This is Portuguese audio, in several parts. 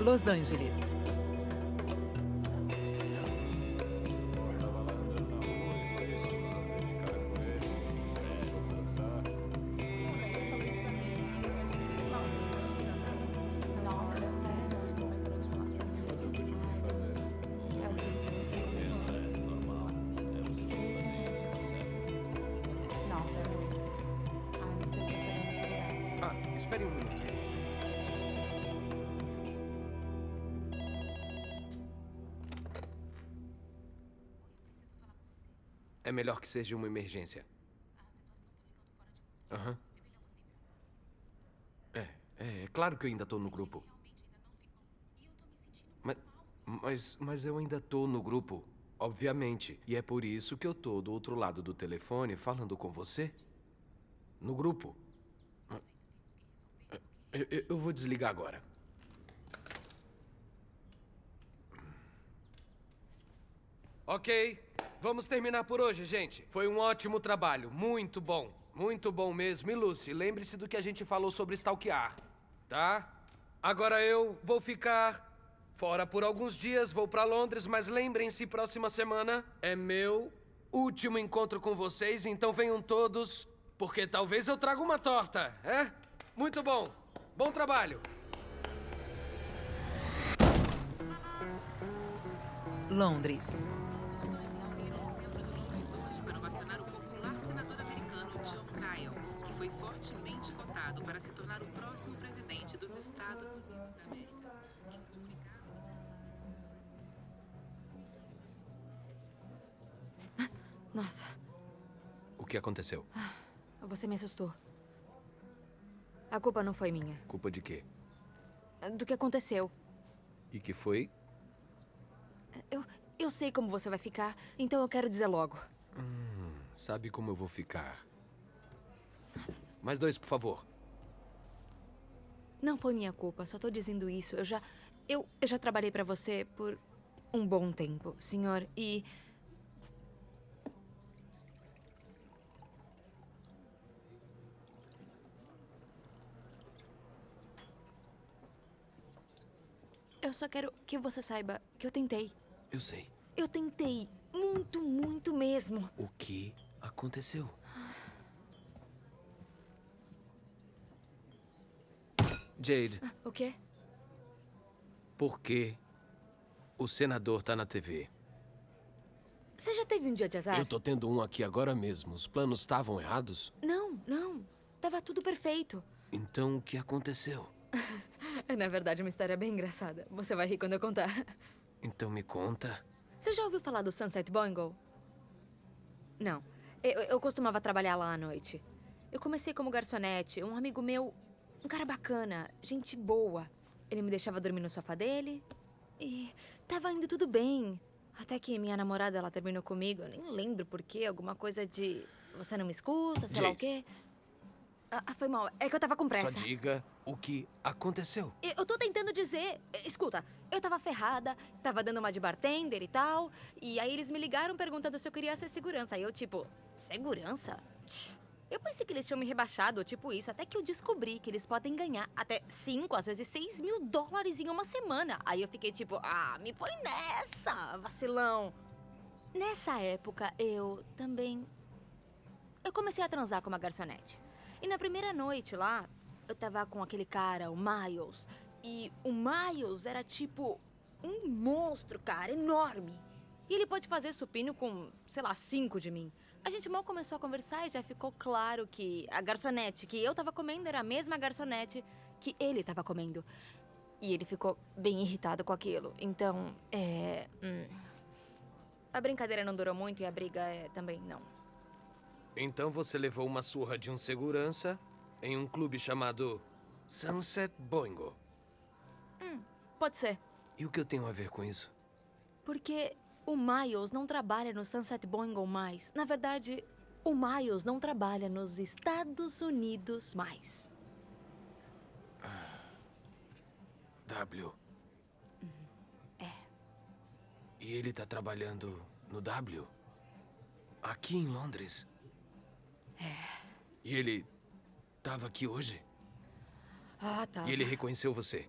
Los Angeles. Espere um minuto. É melhor que seja uma emergência. Aham. É claro que eu ainda tô no grupo. Mas eu ainda tô no grupo, obviamente. E é por isso que eu tô do outro lado do telefone falando com você. No grupo. Eu vou desligar agora. Ok, vamos terminar por hoje, gente. Foi um ótimo trabalho, muito bom. Muito bom mesmo. E Lucy, lembre-se do que a gente falou sobre stalkear, tá? Agora eu vou ficar fora por alguns dias, vou pra Londres, mas lembrem-se, próxima semana é meu último encontro com vocês, então venham todos, porque talvez eu traga uma torta, é? Muito bom. Bom trabalho. Londres. Para ovacionar o popular senador americano John Kyle, que foi fortemente cotado para se tornar o próximo presidente dos Estados Unidos da América. Em um comunicado... Nossa, O que aconteceu? você me assustou. A culpa não foi minha. Culpa de quê? Do que aconteceu. E que foi? Eu sei como você vai ficar, então eu quero dizer logo. Sabe como eu vou ficar. Mais 2, por favor. Não foi minha culpa, só tô dizendo isso. Eu já trabalhei pra você por um bom tempo, senhor, e... Eu só quero que você saiba que eu tentei. Eu sei. Eu tentei muito, muito mesmo. O que aconteceu? Jade, O quê? por que o senador tá na TV? Você já teve um dia de azar? Eu tô tendo um aqui agora mesmo. Os planos estavam errados? Não. Tava tudo perfeito. Então o que aconteceu? É, na verdade, uma história bem engraçada. Você vai rir quando eu contar. Então me conta. Você já ouviu falar do Sunset Boingo? Não. Eu costumava trabalhar lá à noite. Eu comecei como garçonete. Um amigo meu, um cara bacana, gente boa. Ele me deixava dormir no sofá dele e tava indo tudo bem. Até que minha namorada, ela terminou comigo. Eu nem lembro por quê. Alguma coisa de... Você não me escuta, sei lá o quê. Foi mal. É que eu tava com pressa. Só diga o que aconteceu. Eu tô tentando dizer. Escuta, eu tava ferrada, tava dando uma de bartender e tal. E aí eles me ligaram perguntando se eu queria ser segurança. Aí eu, tipo, segurança? Eu pensei que eles tinham me rebaixado, tipo isso. Até que eu descobri que eles podem ganhar até 5, às vezes $6 mil em uma semana. Aí eu fiquei tipo, me põe nessa, vacilão. Nessa época, eu também... Eu comecei a transar com uma garçonete. E na primeira noite lá, eu tava com aquele cara, o Miles. E o Miles era tipo um monstro, cara, enorme. E ele pode fazer supino com, sei lá, 5 de mim. A gente mal começou a conversar e já ficou claro que a garçonete que eu tava comendo era a mesma garçonete que ele tava comendo. E ele ficou bem irritado com aquilo. Então, a brincadeira não durou muito e a briga também não. Então você levou uma surra de um segurança em um clube chamado Sunset Boingo. Pode ser. E o que eu tenho a ver com isso? Porque o Miles não trabalha no Sunset Boingo mais. Na verdade, o Miles não trabalha nos Estados Unidos mais. W. É. E ele tá trabalhando no W? Aqui em Londres? E ele tava aqui hoje? Tá. E ele reconheceu você?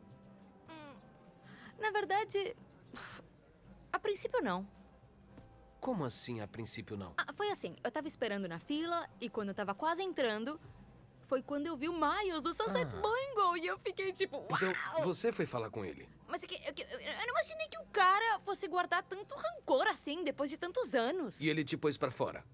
Na verdade, a princípio não. Como assim, a princípio não? Foi assim, eu tava esperando na fila e quando eu tava quase entrando, foi quando eu vi o Miles do Sunset Boingo e eu fiquei tipo, uau! Então, você foi falar com ele? Mas eu não imaginei que o cara fosse guardar tanto rancor assim depois de tantos anos. E ele te pôs pra fora?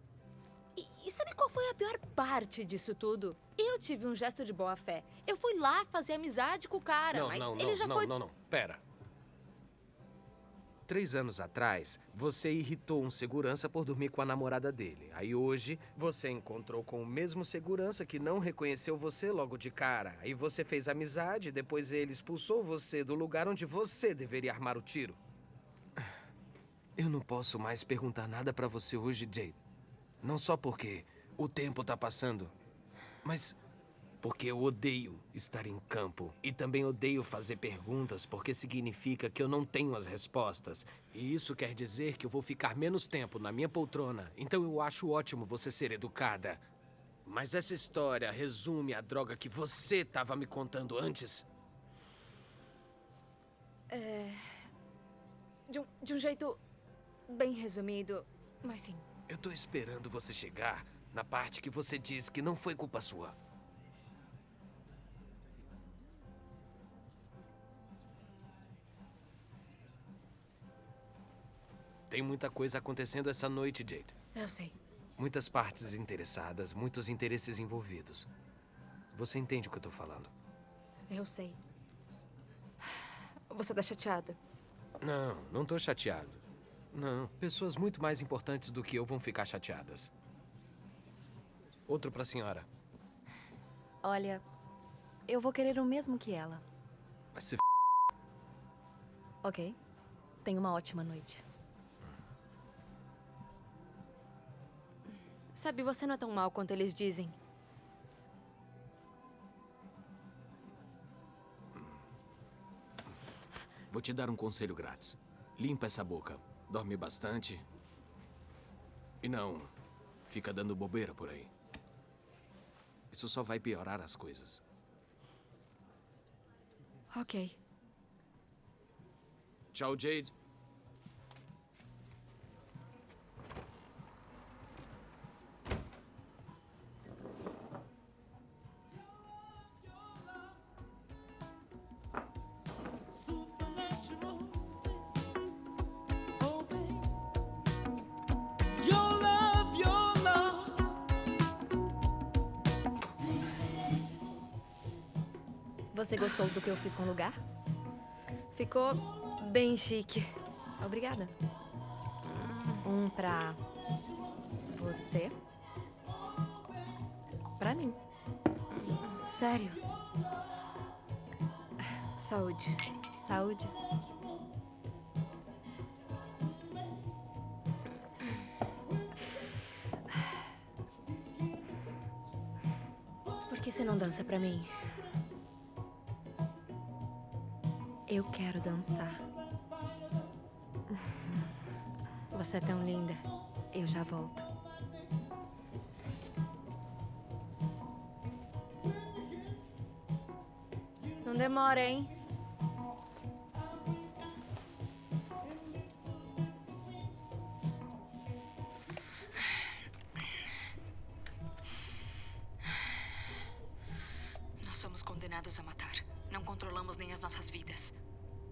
E sabe qual foi a pior parte disso tudo? Eu tive um gesto de boa fé. Eu fui lá fazer amizade com o cara, mas ele já foi... Não, pera. 3 anos atrás, você irritou um segurança por dormir com a namorada dele. Aí hoje, você encontrou com o mesmo segurança que não reconheceu você logo de cara. Aí você fez amizade, depois ele expulsou você do lugar onde você deveria armar o tiro. Eu não posso mais perguntar nada pra você hoje, Jade. Não só porque o tempo tá passando, mas porque eu odeio estar em campo. E também odeio fazer perguntas, porque significa que eu não tenho as respostas. E isso quer dizer que eu vou ficar menos tempo na minha poltrona. Então eu acho ótimo você ser educada. Mas essa história resume a droga que você estava me contando antes? De um jeito bem resumido, mas sim. Eu tô esperando você chegar na parte que você diz que não foi culpa sua. Tem muita coisa acontecendo essa noite, Jade. Eu sei. Muitas partes interessadas, muitos interesses envolvidos. Você entende o que eu tô falando? Eu sei. Você tá chateada? Não tô chateado. Não, pessoas muito mais importantes do que eu vão ficar chateadas. Outro pra senhora. Olha, eu vou querer o mesmo que ela. Vai se Ok? Tenha uma ótima noite. Sabe, você não é tão mal quanto eles dizem. Vou te dar um conselho grátis. Limpa essa boca. Dorme bastante. E não fica dando bobeira por aí. Isso só vai piorar as coisas. Ok. Tchau, Jade. Supernatural. Oh, babe. Your love, your love. Você gostou do que eu fiz com o lugar? Ficou bem chique. Obrigada. Um pra você. Pra mim. Sério? Saúde. Saúde. Por que você não dança pra mim? Eu quero dançar. Você é tão linda. Eu já volto. Não demora, hein? Nós somos condenados a matar. Não controlamos nem as nossas vidas.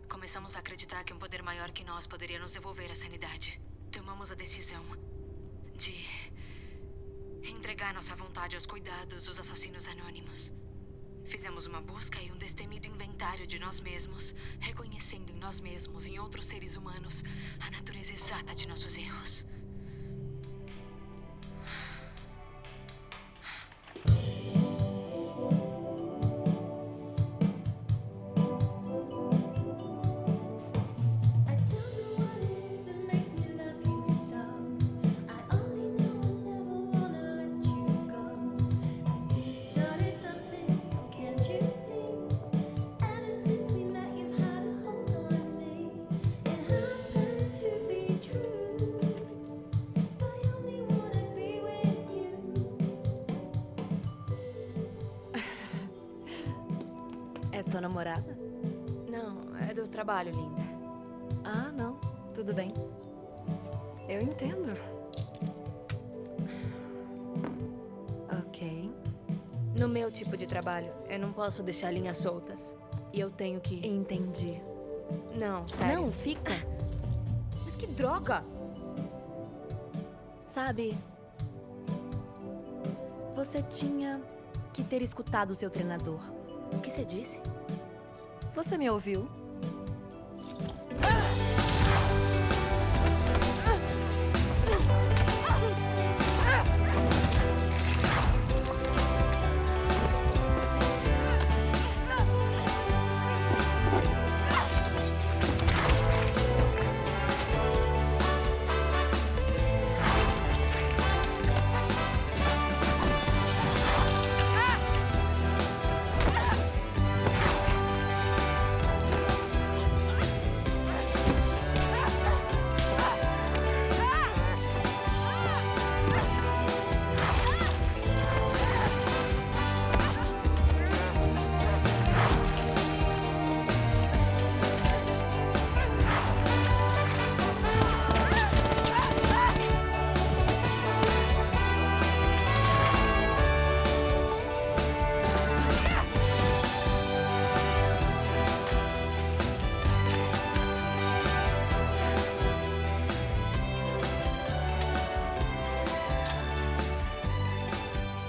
Começamos a acreditar que um poder maior que nós poderia nos devolver a sanidade. Tomamos a decisão de entregar nossa vontade aos cuidados dos assassinos anônimos. Fizemos uma busca e um destemido inventário de nós mesmos, reconhecendo em nós mesmos e em outros seres humanos a natureza exata de nossos erros. I don't know what it is that makes me love you so. I only know I never wanna let you go. 'Cause you started something, oh, can't you see? Ever since we met, you've had a hold on me. It happened to be true. trabalho, linda. Ah, não. Tudo bem. Eu entendo. Ok. No meu tipo de trabalho, eu não posso deixar linhas soltas. E eu tenho que... Entendi. Não, sério. Não, fica. Mas que droga! Sabe, você tinha que ter escutado o seu treinador. O que você disse? Você me ouviu?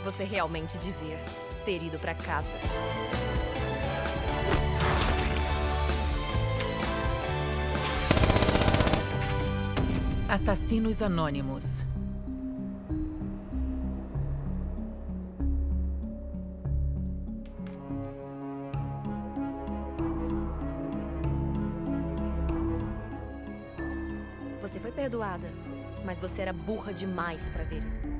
Você realmente devia ter ido pra casa. Assassinos Anônimos. Você foi perdoada, mas você era burra demais pra ver isso.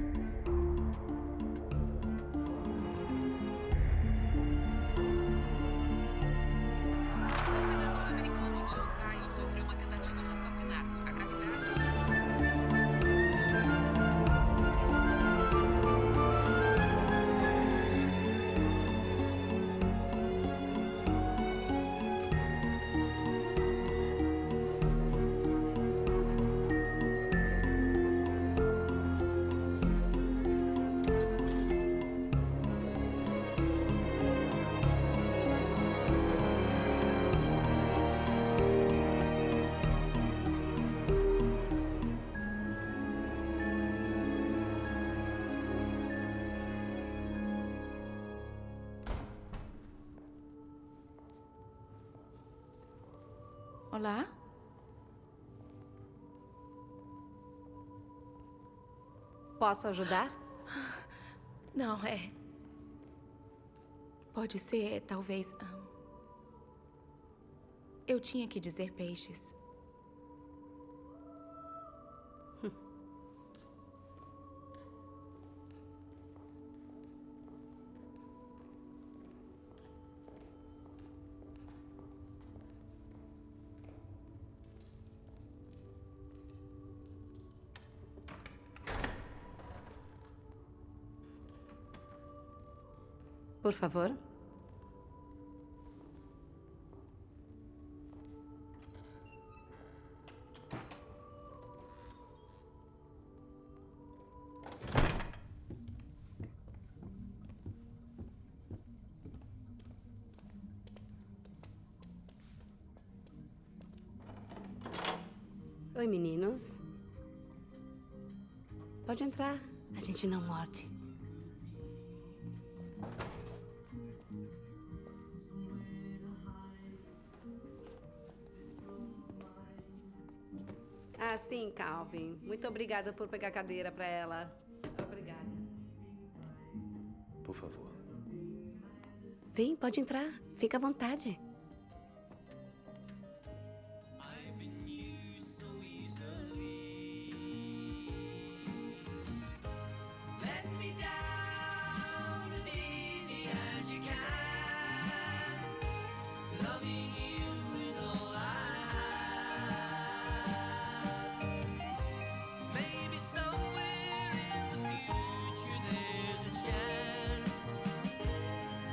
O senador americano John Kyle sofreu uma tentativa de assassinato. A gravidade... Olá? Posso ajudar? Não, é. Pode ser, talvez. Eu tinha que dizer peixes. Por favor. Oi, meninos. Pode entrar. A gente não morde. Ah, sim, Calvin. Muito obrigada por pegar a cadeira para ela. Obrigada. Por favor. Vem, pode entrar. Fica à vontade.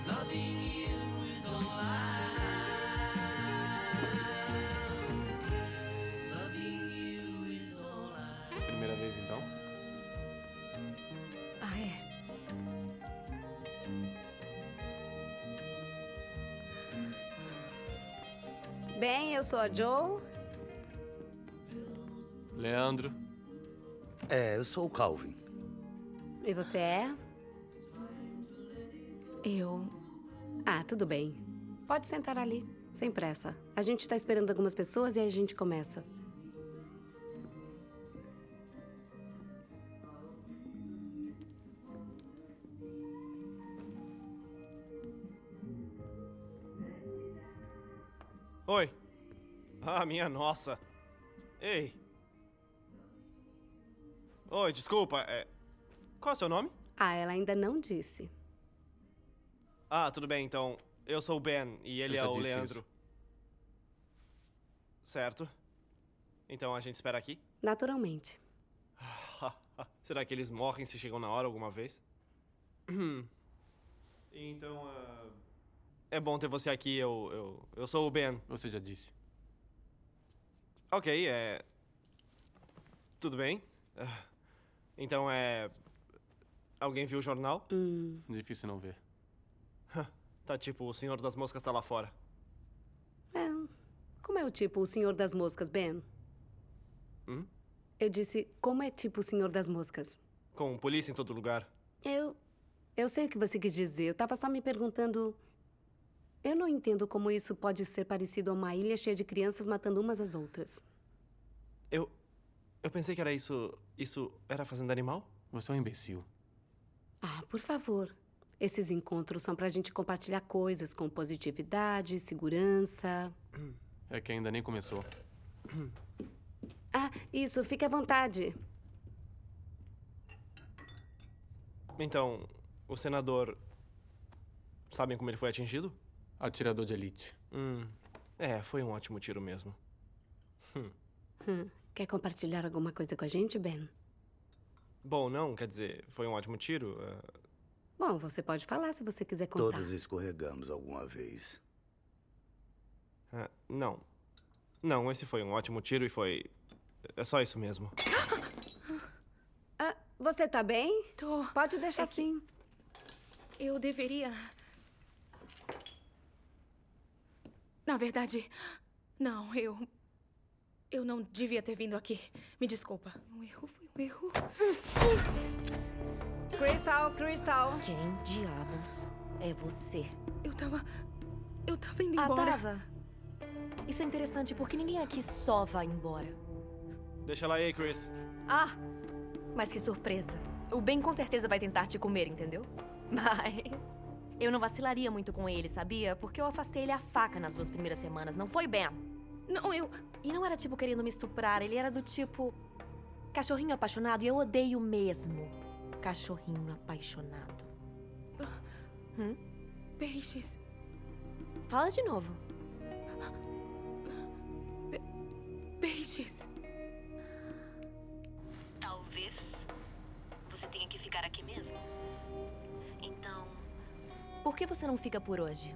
Loving you is all I Bem, eu sou a Joe. Leandro. Eu sou o Calvin. E você é? Eu. Ah, tudo bem. Pode sentar ali, sem pressa. A gente tá esperando algumas pessoas e aí a gente começa. Oi. Ah, minha nossa. Ei. Oi, desculpa. Qual é o seu nome? Ah, ela ainda não disse. Ah, tudo bem, então. Eu sou o Ben e ele Eu é já o disse Leandro. isso. Certo. Então a gente espera aqui? Naturalmente. Será que eles morrem se chegam na hora alguma vez? Então, é bom ter você aqui. Eu sou o Ben. Você já disse. Ok, tudo bem. Então, alguém viu o jornal? Difícil não ver. Tá tipo, o Senhor das Moscas tá lá fora. Como é o tipo o Senhor das Moscas, Ben? Eu disse, como é tipo o Senhor das Moscas? Com polícia em todo lugar. Eu sei o que você quis dizer. Eu tava só me perguntando. Eu não entendo como isso pode ser parecido a uma ilha cheia de crianças matando umas às outras. Eu pensei que era isso. Isso era fazenda animal? Você é um imbecil. Ah, por favor. Esses encontros são pra gente compartilhar coisas com positividade, segurança. É que ainda nem começou. Ah, isso, fique à vontade. Então, o senador. Sabem como ele foi atingido? Atirador de elite. Foi um ótimo tiro mesmo. Quer compartilhar alguma coisa com a gente, Ben? Bom, não, quer dizer, foi um ótimo tiro. Bom, você pode falar se você quiser contar. Todos escorregamos alguma vez. Não. Não, esse foi um ótimo tiro e foi. É só isso mesmo. Ah, você tá bem? Tô. Pode deixar É que- assim. Eu deveria. Na verdade, não, eu não devia ter vindo aqui. Me desculpa. Foi um erro. Crystal. Quem diabos é você? Eu tava indo embora. Tava. Isso é interessante porque ninguém aqui só vai embora. Deixa ela aí, Chris. Ah, mas que surpresa. O Ben com certeza vai tentar te comer, entendeu? Mas eu não vacilaria muito com ele, sabia? Porque eu afastei ele a faca nas 2 primeiras semanas, não foi, Ben? Não, E não era tipo querendo me estuprar, ele era do tipo cachorrinho apaixonado e eu odeio mesmo cachorrinho apaixonado. Peixes. Fala de novo. Peixes. Talvez você tenha que ficar aqui mesmo. Então, por que você não fica por hoje?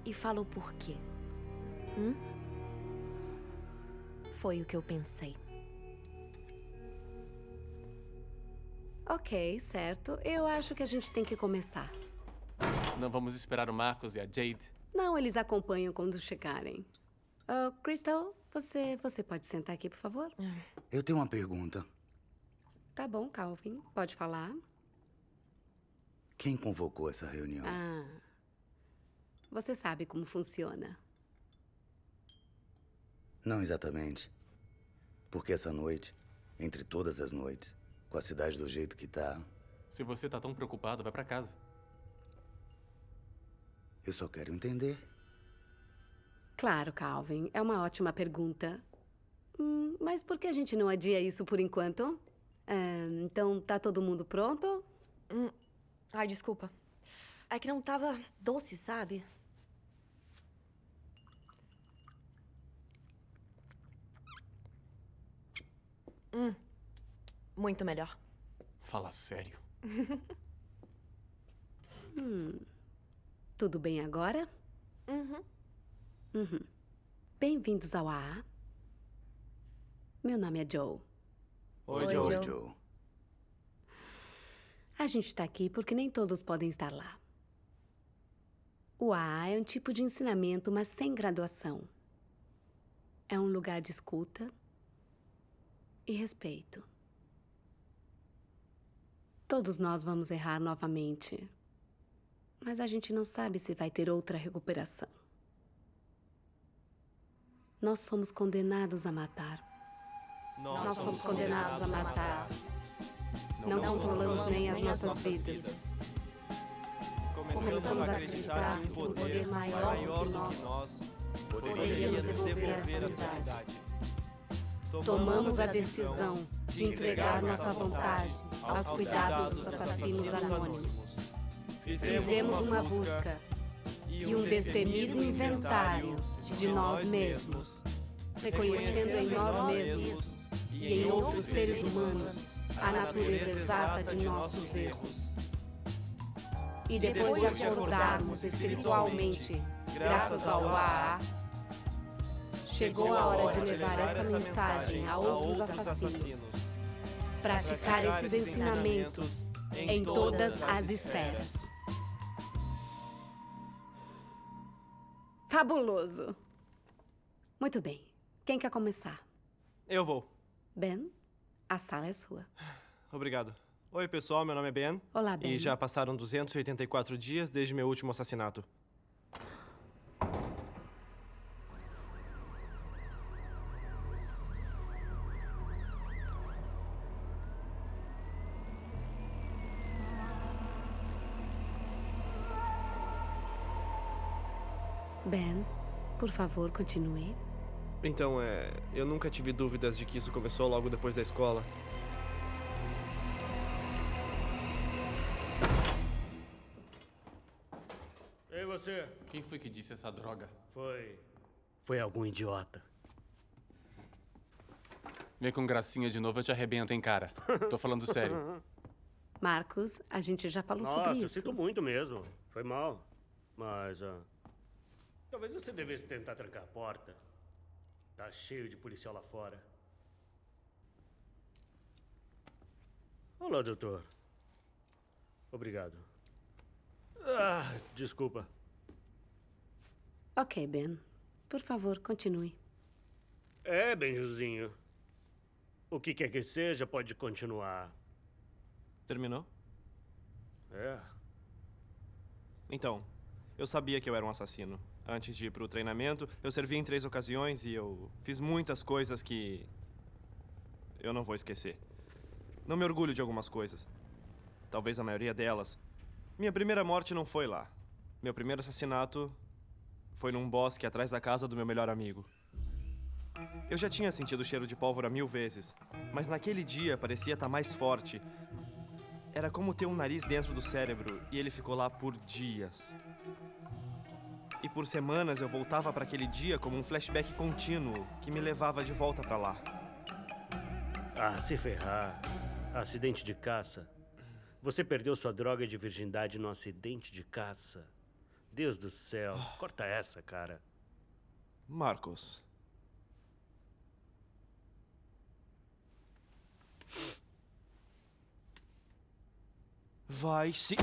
E fala o porquê. Foi o que eu pensei. Ok, certo. Eu acho que a gente tem que começar. Não vamos esperar o Marcos e a Jade? Não, eles acompanham quando chegarem. Crystal, você pode sentar aqui, por favor? Eu tenho uma pergunta. Tá bom, Calvin. Pode falar. Quem convocou essa reunião? Você sabe como funciona. Não exatamente. Porque essa noite, entre todas as noites, com a cidade do jeito que tá, Se você tá tão preocupado, vai pra casa. eu só quero entender. Claro, Calvin. É uma ótima pergunta. Mas por que a gente não adia isso por enquanto? Então, tá todo mundo pronto? Ai, desculpa. É que não tava doce, sabe? Muito melhor. Fala sério. Tudo bem agora? Bem-vindos ao AA. Meu nome é Joe. Oi, Oi, Joe. Joe. A gente tá aqui porque nem todos podem estar lá. O AA é um tipo de ensinamento, mas sem graduação. É um lugar de escuta e respeito. Todos nós vamos errar novamente, mas a gente não sabe se vai ter outra recuperação. Nós somos condenados a matar. Nós somos condenados a matar. Não controlamos nem as nossas vidas. Começamos a acreditar que um poder maior do que nós poderia nos devolver a sanidade. Tomamos a decisão de entregar nossa vontade aos cuidados dos assassinos anônimos. Fizemos uma busca e um destemido inventário de nós mesmos, reconhecendo em nós mesmos e em outros seres humanos a natureza exata de nossos erros. E depois de acordarmos espiritualmente, graças ao AA, chegou a hora de levar essa mensagem a outros assassinos. Praticar esses ensinamentos em todas as esferas. Fabuloso! Muito bem. Quem quer começar? Eu vou. Ben, a sala é sua. Obrigado. Oi, pessoal, meu nome é Ben. Olá, Ben. E já passaram 284 dias desde meu último assassinato. Ben, por favor, continue. Então, eu nunca tive dúvidas de que isso começou logo depois da escola. Ei, você. Quem foi que disse essa droga? Foi algum idiota. Vem com gracinha de novo, eu te arrebento, hein, cara. Tô falando sério. Marcos, a gente já falou sobre Nossa, isso. eu sinto muito mesmo. Foi mal. Mas, talvez você devesse tentar trancar a porta. Tá cheio de policial lá fora. Olá, doutor. Obrigado. Desculpa. Ok, Ben. Por favor, continue. Benjuzinho. O que quer que seja, pode continuar. Terminou? É. Então, eu sabia que eu era um assassino. Antes de ir pro treinamento, eu servi em 3 ocasiões e eu fiz muitas coisas que eu não vou esquecer. Não me orgulho de algumas coisas. Talvez a maioria delas. Minha primeira morte não foi lá. Meu primeiro assassinato foi num bosque atrás da casa do meu melhor amigo. Eu já tinha sentido o cheiro de pólvora 1000 vezes, mas naquele dia parecia estar mais forte. Era como ter um nariz dentro do cérebro e ele ficou lá por dias. E por semanas eu voltava para aquele dia como um flashback contínuo que me levava de volta para lá. Se ferrar. Acidente de caça. Você perdeu sua droga de virgindade num acidente de caça. Deus do céu. Corta essa, cara. Marcos. Vai se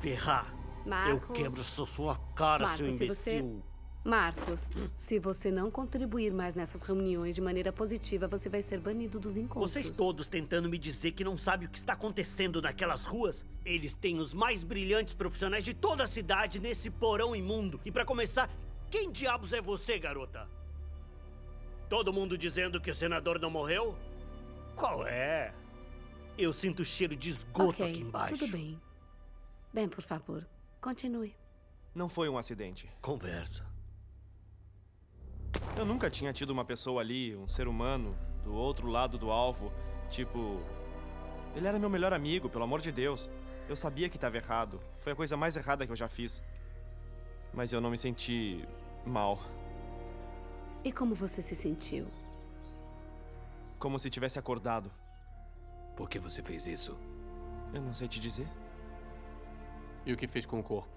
ferrar. Marcos. Eu quebro sua cara, Marcos, seu imbecil. Marcos, se você não contribuir mais nessas reuniões de maneira positiva, você vai ser banido dos encontros. Vocês todos tentando me dizer que não sabem o que está acontecendo naquelas ruas? Eles têm os mais brilhantes profissionais de toda a cidade nesse porão imundo. E pra começar, quem diabos é você, garota? Todo mundo dizendo que o senador não morreu? Qual é? Eu sinto cheiro de esgoto aqui embaixo. Tudo bem. Ben, por favor, continue. Não foi um acidente. Conversa. Eu nunca tinha tido uma pessoa ali, um ser humano, do outro lado do alvo. Tipo, ele era meu melhor amigo, pelo amor de Deus. Eu sabia que estava errado. Foi a coisa mais errada que eu já fiz. Mas eu não me senti mal. E como você se sentiu? Como se tivesse acordado. Por que você fez isso? Eu não sei te dizer. E o que fez com o corpo?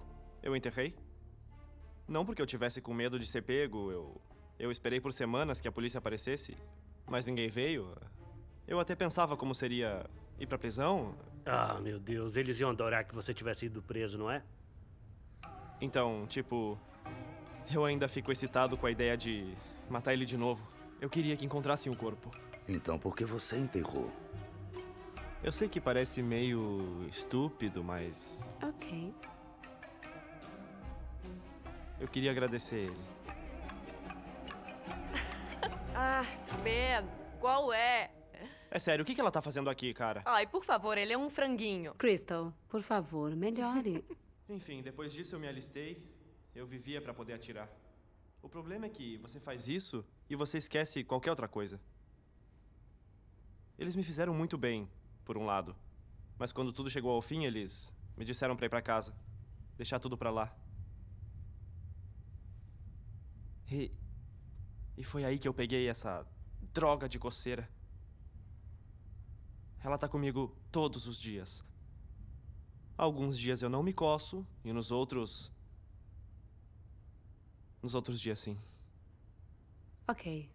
Eu enterrei. Não porque eu tivesse com medo de ser pego. Eu esperei por semanas que a polícia aparecesse, mas ninguém veio. Eu até pensava como seria ir pra prisão. Meu Deus, eles iam adorar que você tivesse ido preso, não é? Então, tipo, eu ainda fico excitado com a ideia de matar ele de novo. Eu queria que encontrassem o corpo. Então por que você enterrou? Eu sei que parece meio estúpido, mas Ok. eu queria agradecer ele. Ah, Ben, qual é? É sério, o que ela tá fazendo aqui, cara? Ai, por favor, ele é um franguinho. Crystal, por favor, melhore. Enfim, depois disso eu me alistei. Eu vivia pra poder atirar. O problema é que você faz isso e você esquece qualquer outra coisa. Eles me fizeram muito bem, por um lado. Mas quando tudo chegou ao fim, eles me disseram pra ir pra casa. Deixar tudo pra lá. E foi aí que eu peguei essa droga de coceira. Ela tá comigo todos os dias. Alguns dias eu não me coço e nos outros dias sim. Ok.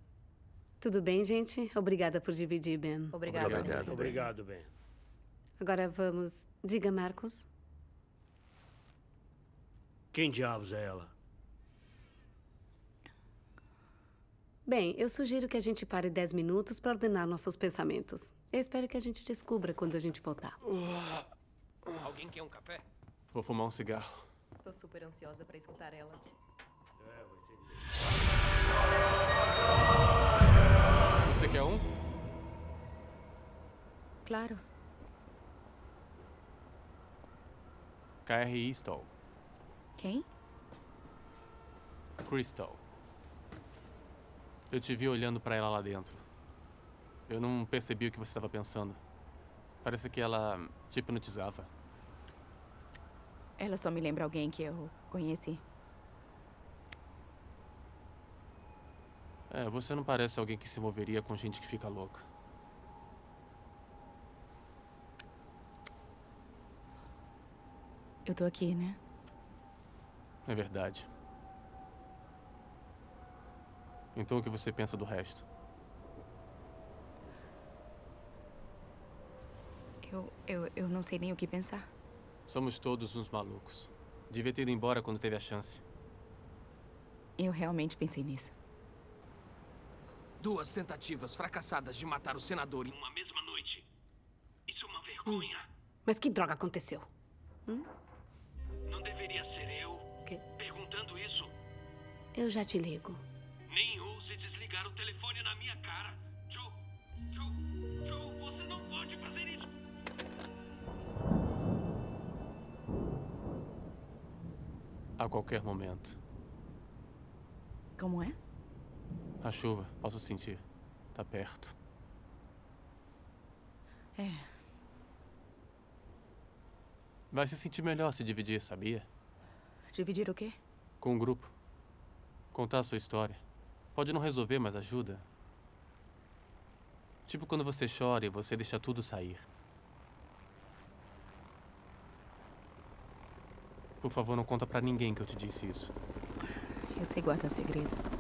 Tudo bem, gente? Obrigada por dividir, Ben. Obrigada. Obrigado, Ben. Agora vamos... Diga, Marcos. Quem diabos é ela? Bem, eu sugiro que a gente pare 10 minutos para ordenar nossos pensamentos. Eu espero que a gente descubra quando a gente voltar. Alguém quer um café? Vou fumar um cigarro. Tô super ansiosa pra escutar ela. Você quer um? Claro. KR Stoll. Quem? Crystal. Eu te vi olhando pra ela lá dentro. Eu não percebi o que você estava pensando. Parece que ela te hipnotizava. Ela só me lembra alguém que eu conheci. É, você não parece alguém que se envolveria com gente que fica louca. Eu tô aqui, né? É verdade. Então o que você pensa do resto? Eu não sei nem o que pensar. Somos todos uns malucos. Devia ter ido embora quando teve a chance. Eu realmente pensei nisso. 2 tentativas fracassadas de matar o senador em uma mesma noite. Isso é uma vergonha. Mas que droga aconteceu? Não deveria ser eu Quê? perguntando isso. Eu já te ligo. Nem ouse desligar o telefone na minha cara. Joe, você não pode fazer isso. A qualquer momento. Como é? A chuva, posso sentir. Tá perto. É. Vai se sentir melhor se dividir, sabia? Dividir o quê? Com um grupo. Contar a sua história. Pode não resolver, mas ajuda. Tipo quando você chora e você deixa tudo sair. Por favor, não conta pra ninguém que eu te disse isso. Eu sei guardar segredo.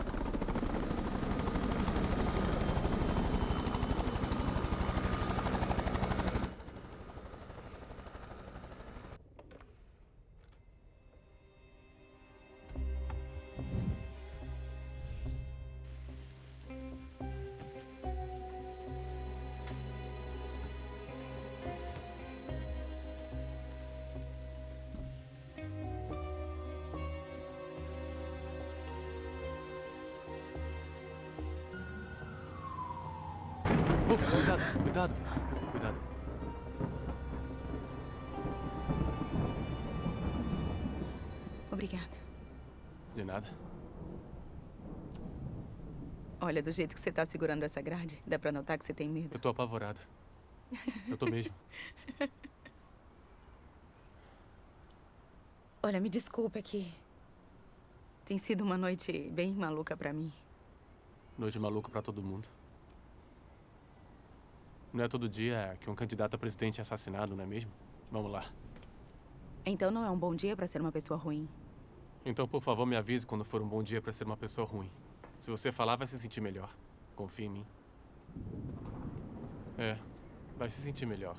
Cuidado. Obrigada. De nada. Olha, do jeito que você tá segurando essa grade, dá pra notar que você tem medo. Eu tô apavorado. Eu tô mesmo. Olha, me desculpa que tem sido uma noite bem maluca pra mim. Noite maluca pra todo mundo. Não é todo dia que um candidato a presidente é assassinado, não é mesmo? Vamos lá. Então não é um bom dia pra ser uma pessoa ruim. Então, por favor, me avise quando for um bom dia pra ser uma pessoa ruim. Se você falar, vai se sentir melhor. Confia em mim. É, vai se sentir melhor.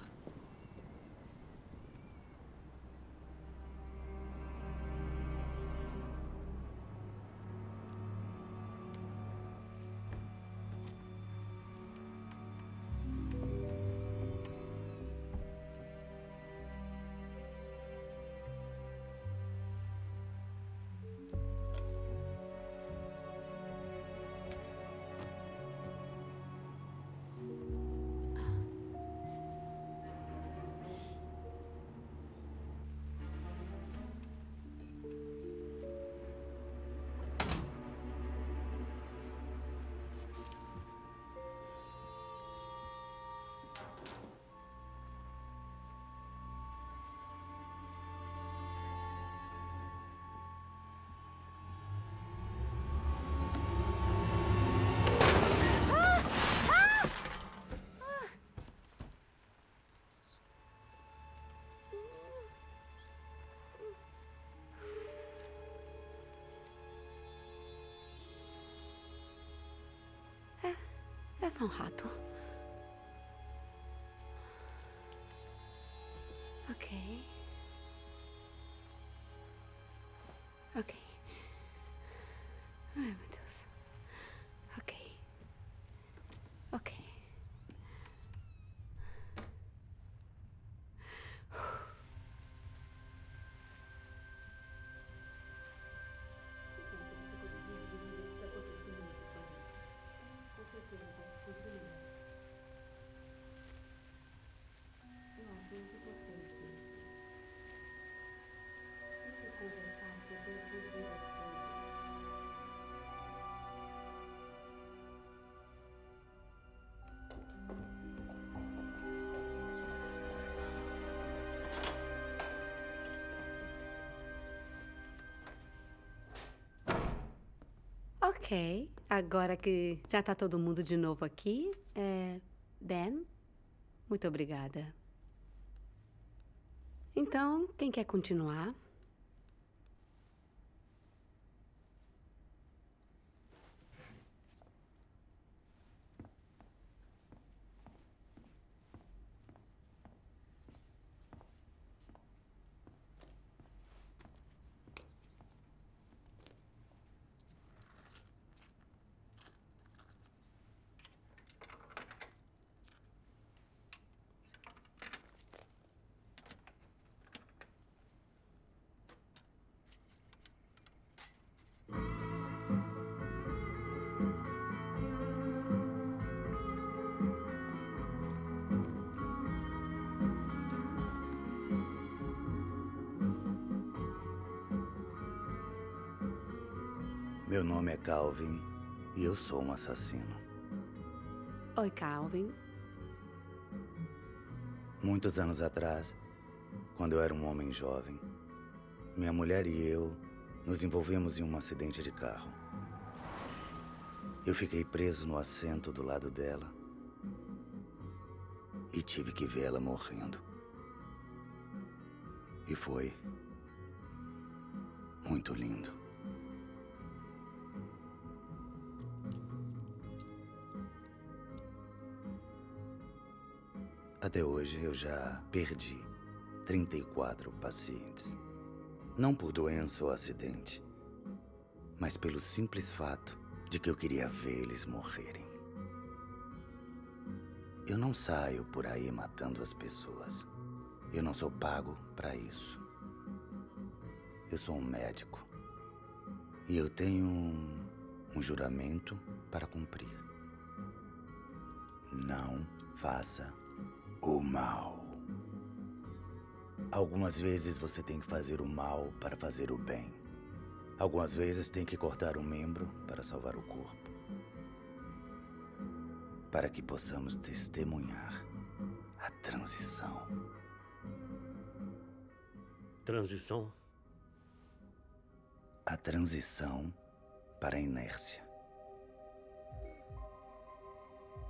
É só um rato. Ok. Ok. Ai, meu Deus. Ok. Ok. Ok, agora que já tá todo mundo de novo aqui, Ben, muito obrigada. Então, quem quer continuar? Meu nome é Calvin e eu sou um assassino. Oi, Calvin. Muitos anos atrás, quando eu era um homem jovem, minha mulher e eu nos envolvemos em um acidente de carro. Eu fiquei preso no assento do lado dela e tive que vê-la morrendo. E foi muito lindo. Até hoje eu já perdi 34 pacientes. Não por doença ou acidente, mas pelo simples fato de que eu queria ver eles morrerem. Eu não saio por aí matando as pessoas. Eu não sou pago para isso. Eu sou um médico. E eu tenho um juramento para cumprir. Não faça o mal. Algumas vezes você tem que fazer o mal para fazer o bem. Algumas vezes tem que cortar um membro para salvar o corpo. Para que possamos testemunhar a transição. Transição? A transição para a inércia.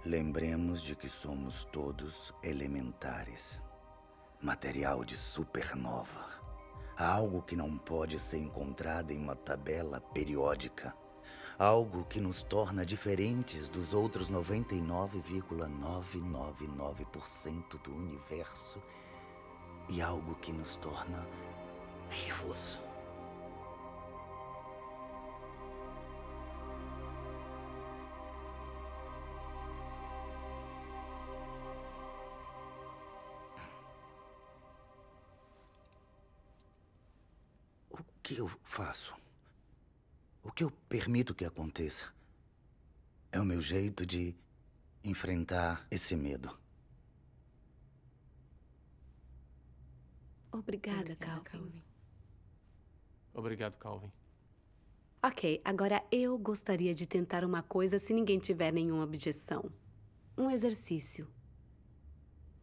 Lembremos de que somos todos elementares. Material de supernova. Algo que não pode ser encontrado em uma tabela periódica. Algo que nos torna diferentes dos outros 99,999% do universo. E algo que nos torna vivos. O que eu faço? O que eu permito que aconteça? É o meu jeito de enfrentar esse medo. Obrigada, Calvin. Obrigado, Calvin. Ok, agora eu gostaria de tentar uma coisa se ninguém tiver nenhuma objeção. Um exercício.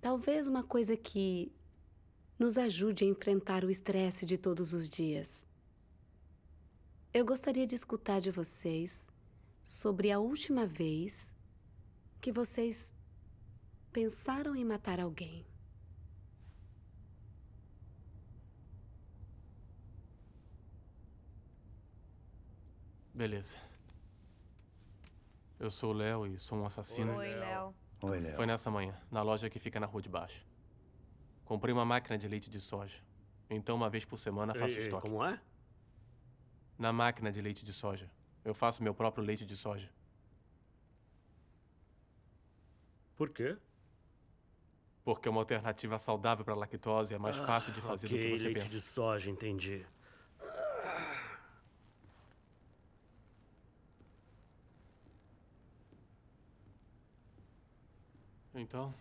Talvez uma coisa que nos ajude a enfrentar o estresse de todos os dias. Eu gostaria de escutar de vocês sobre a última vez que vocês pensaram em matar alguém. Beleza. Eu sou o Léo e sou um assassino. Oi, Léo. Oi, Léo. Foi nessa manhã, na loja que fica na rua de baixo. Comprei uma máquina de leite de soja. Então, uma vez por semana, faço estoque. Como é? Na máquina de leite de soja. Eu faço meu próprio leite de soja. Por quê? Porque é uma alternativa saudável para a lactose, é mais fácil de fazer do que você leite pensa. de soja, entendi. Então,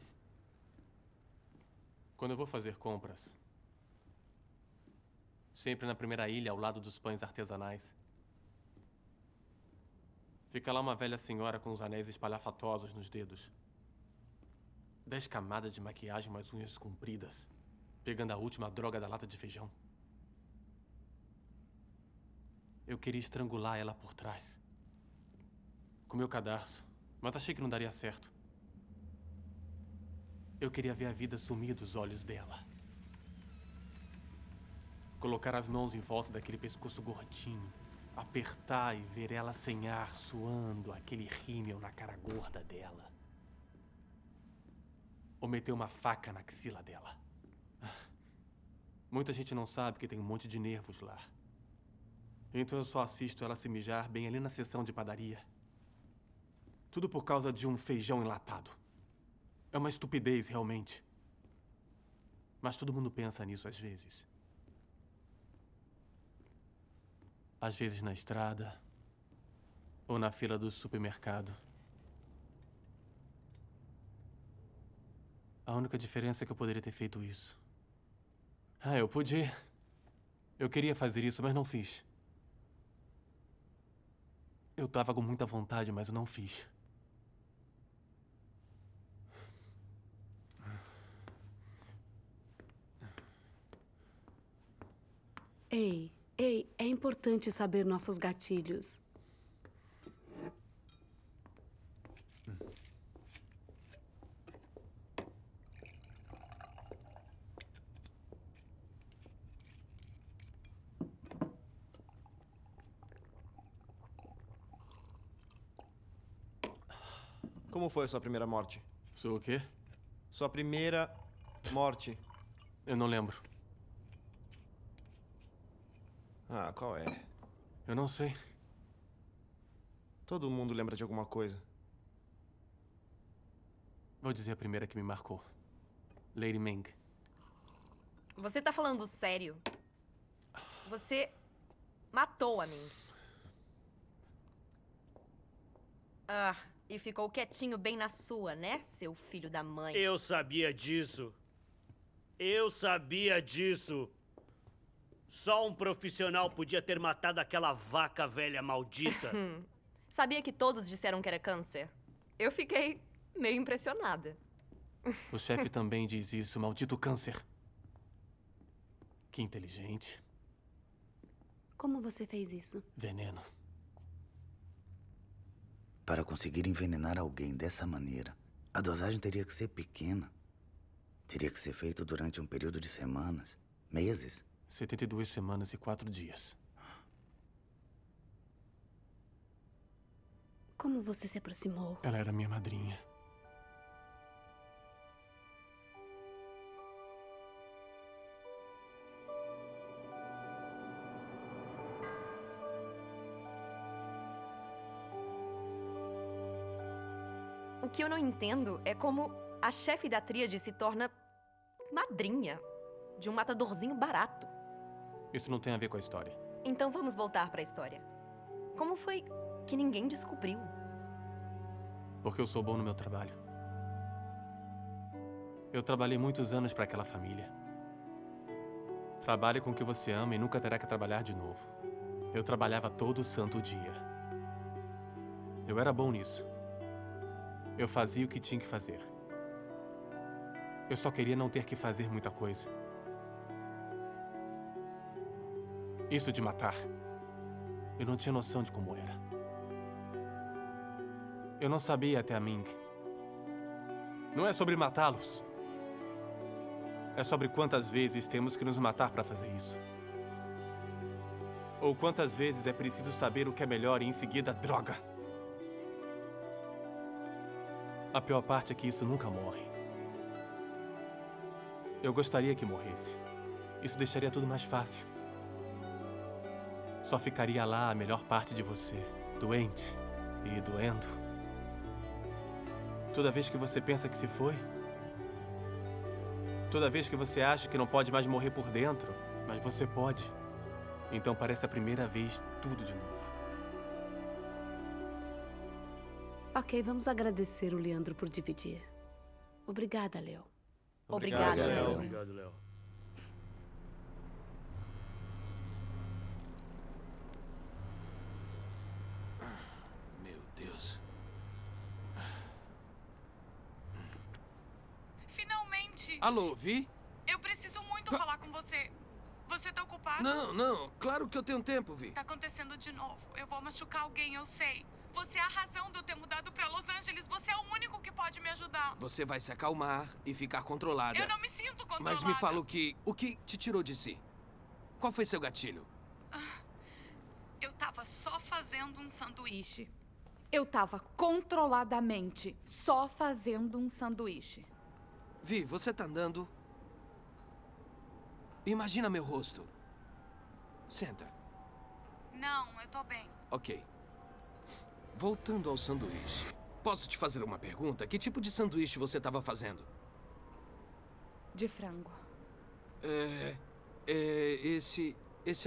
quando eu vou fazer compras, sempre na primeira ilha, ao lado dos pães artesanais, fica lá uma velha senhora com os anéis espalhafatosos nos dedos. 10 camadas de maquiagem, mais unhas compridas, pegando a última droga da lata de feijão. Eu queria estrangular ela por trás, com meu cadarço, mas achei que não daria certo. Eu queria ver a vida sumir dos olhos dela. Colocar as mãos em volta daquele pescoço gordinho, apertar e ver ela sem ar, suando, aquele rímel na cara gorda dela. Ou meter uma faca na axila dela. Muita gente não sabe que tem um monte de nervos lá. Então eu só assisto ela se mijar bem ali na seção de padaria. Tudo por causa de um feijão enlatado. É uma estupidez, realmente. Mas todo mundo pensa nisso às vezes. Às vezes na estrada. Ou na fila do supermercado. A única diferença é que eu poderia ter feito isso. Eu podia. Eu queria fazer isso, mas não fiz. Eu tava com muita vontade, mas eu não fiz. Ei, é importante saber nossos gatilhos. Como foi a sua primeira morte? Sua o quê? Sua primeira morte. Eu não lembro. Qual é? Eu não sei. Todo mundo lembra de alguma coisa. Vou dizer a primeira que me marcou. Lady Ming. Você tá falando sério? Você matou a mim. E ficou quietinho bem na sua, né, seu filho da mãe? Eu sabia disso. Eu sabia disso. Só um profissional podia ter matado aquela vaca velha maldita. Sabia que todos disseram que era câncer? Eu fiquei meio impressionada. O chefe também diz isso, maldito câncer. Que inteligente. Como você fez isso? Veneno. Para conseguir envenenar alguém dessa maneira, a dosagem teria que ser pequena. Teria que ser feito durante um período de semanas, meses. 72 semanas e 4 dias. Como você se aproximou? Ela era minha madrinha. O que eu não entendo é como a chefe da tríade se torna madrinha de um matadorzinho barato. Isso não tem a ver com a história. Então vamos voltar pra história. Como foi que ninguém descobriu? Porque eu sou bom no meu trabalho. Eu trabalhei muitos anos para aquela família. Trabalhe com o que você ama e nunca terá que trabalhar de novo. Eu trabalhava todo santo dia. Eu era bom nisso. Eu fazia o que tinha que fazer. Eu só queria não ter que fazer muita coisa. Isso de matar, eu não tinha noção de como era. Eu não sabia até a Ming. Não é sobre matá-los. É sobre quantas vezes temos que nos matar para fazer isso. Ou quantas vezes é preciso saber o que é melhor e em seguida, droga. A pior parte é que isso nunca morre. Eu gostaria que morresse. Isso deixaria tudo mais fácil. Só ficaria lá a melhor parte de você, doente e doendo. Toda vez que você pensa que se foi, toda vez que você acha que não pode mais morrer por dentro, mas você pode. Então parece a primeira vez tudo de novo. Ok, vamos agradecer o Leandro por dividir. Obrigada, Léo. Obrigada, Léo. Obrigado, Léo. Meu Deus. Finalmente! Alô, Vi? Eu preciso muito falar com você. Você tá ocupado? Não. Claro que eu tenho tempo, Vi. Tá acontecendo de novo. Eu vou machucar alguém, eu sei. Você é a razão de eu ter mudado pra Los Angeles. Você é o único que pode me ajudar. Você vai se acalmar e ficar controlada. Eu não me sinto controlada. Mas me fala o que te tirou de si? Qual foi seu gatilho? Eu tava só fazendo um sanduíche. Eu tava controladamente só fazendo um sanduíche. Vi, você tá andando... Imagina meu rosto. Senta. Não, eu tô bem. Ok. Voltando ao sanduíche. Posso te fazer uma pergunta? Que tipo de sanduíche você estava fazendo? De frango. Esse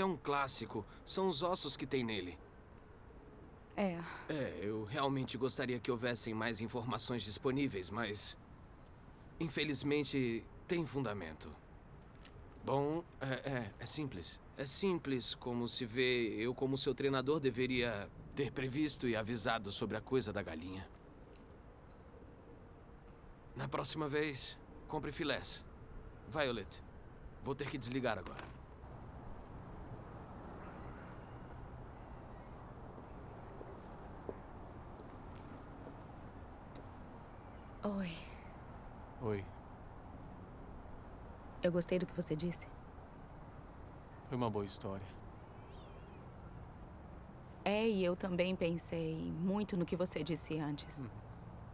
é um clássico. São os ossos que tem nele. Eu realmente gostaria que houvessem mais informações disponíveis, mas... Infelizmente, tem fundamento. Bom, é simples. É simples, como se vê. Eu, como seu treinador, deveria ter previsto e avisado sobre a coisa da galinha. Na próxima vez, compre filés. Violet, vou ter que desligar agora. Oi. Oi. Eu gostei do que você disse. Foi uma boa história. E eu também pensei muito no que você disse antes.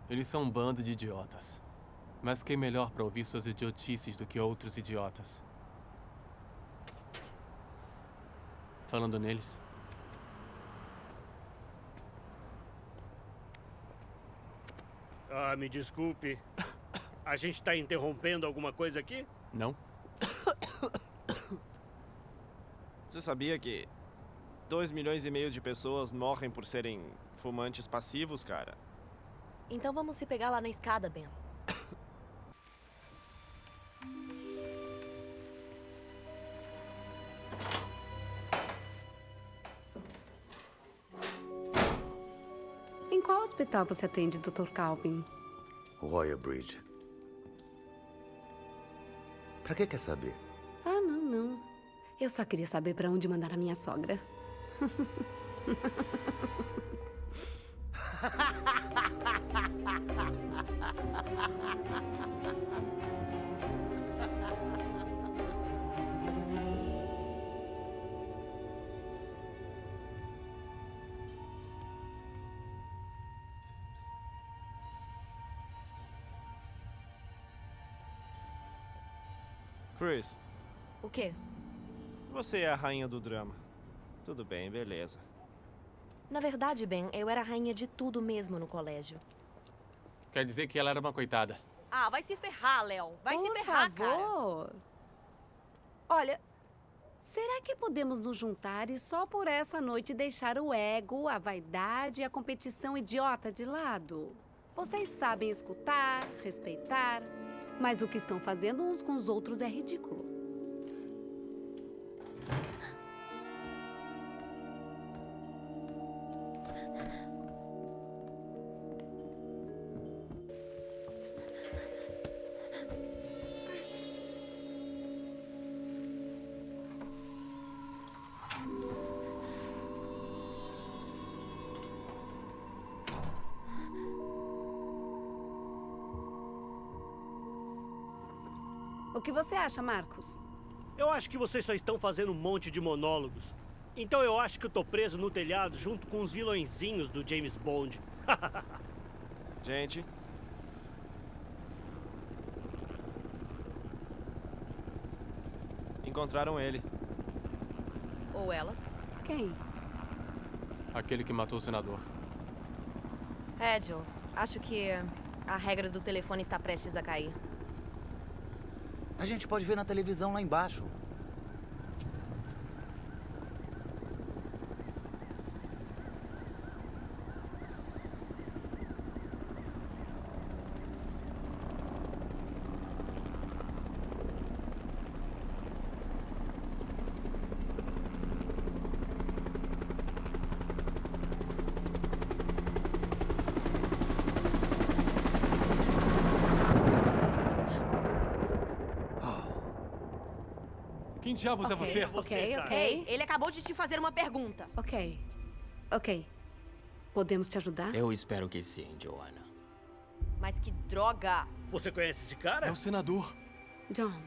Eles são um bando de idiotas. Mas quem melhor para ouvir suas idiotices do que outros idiotas? Falando neles... Me desculpe. A gente tá interrompendo alguma coisa aqui? Não. Você sabia que 2,5 milhões de pessoas morrem por serem fumantes passivos, cara? Então vamos se pegar lá na escada, Ben. Em qual hospital você atende, Dr. Calvin? Royal Bridge. Pra que quer saber? Ah, não. Eu só queria saber pra onde mandar a minha sogra. Chris, O quê? você é a rainha do drama. Tudo bem, beleza. Na verdade, Ben, eu era rainha de tudo mesmo no colégio. Quer dizer que ela era uma coitada. Ah, vai se ferrar, Léo. Vai se Por ferrar, favor. Olha, será que podemos nos juntar e só por essa noite deixar o ego, a vaidade e a competição idiota de lado? Vocês sabem escutar, respeitar, mas o que estão fazendo uns com os outros é ridículo. O que você acha, Marcos? Eu acho que vocês só estão fazendo um monte de monólogos. Então eu acho que eu tô preso no telhado junto com os vilõezinhos do James Bond. Gente, Encontraram ele. Ou ela. Quem? Aquele que matou o senador. Joe, acho que a regra do telefone está prestes a cair. A gente pode ver na televisão lá embaixo. Quem diabos é você? Ok. Ele acabou de te fazer uma pergunta. Ok. Podemos te ajudar? Eu espero que sim, Joanna. Mas que droga! Você conhece esse cara? É o senador. John.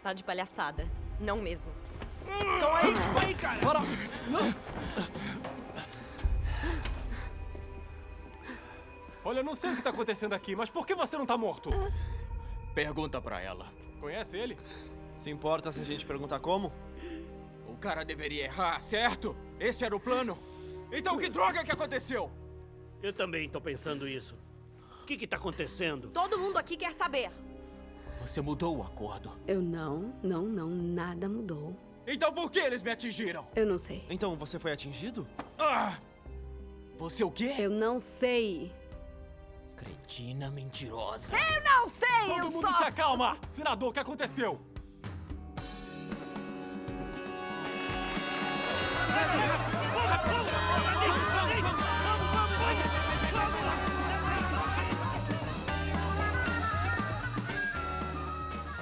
Tá de palhaçada. Não mesmo. Calma aí, cara! Para! Não! Olha, eu não sei o que tá acontecendo aqui, mas por que você não tá morto? Pergunta pra ela. Conhece ele? Se importa se a gente perguntar como? O cara deveria errar, certo? Esse era o plano? Então que droga que aconteceu? Eu também tô pensando isso. O que tá acontecendo? Todo mundo aqui quer saber. Você mudou o acordo. Eu não, nada mudou. Então por que eles me atingiram? Eu não sei. Então você foi atingido? Você o quê? Eu não sei. Cretina mentirosa. Eu não sei, Todo mundo se acalma! Senador, o que aconteceu?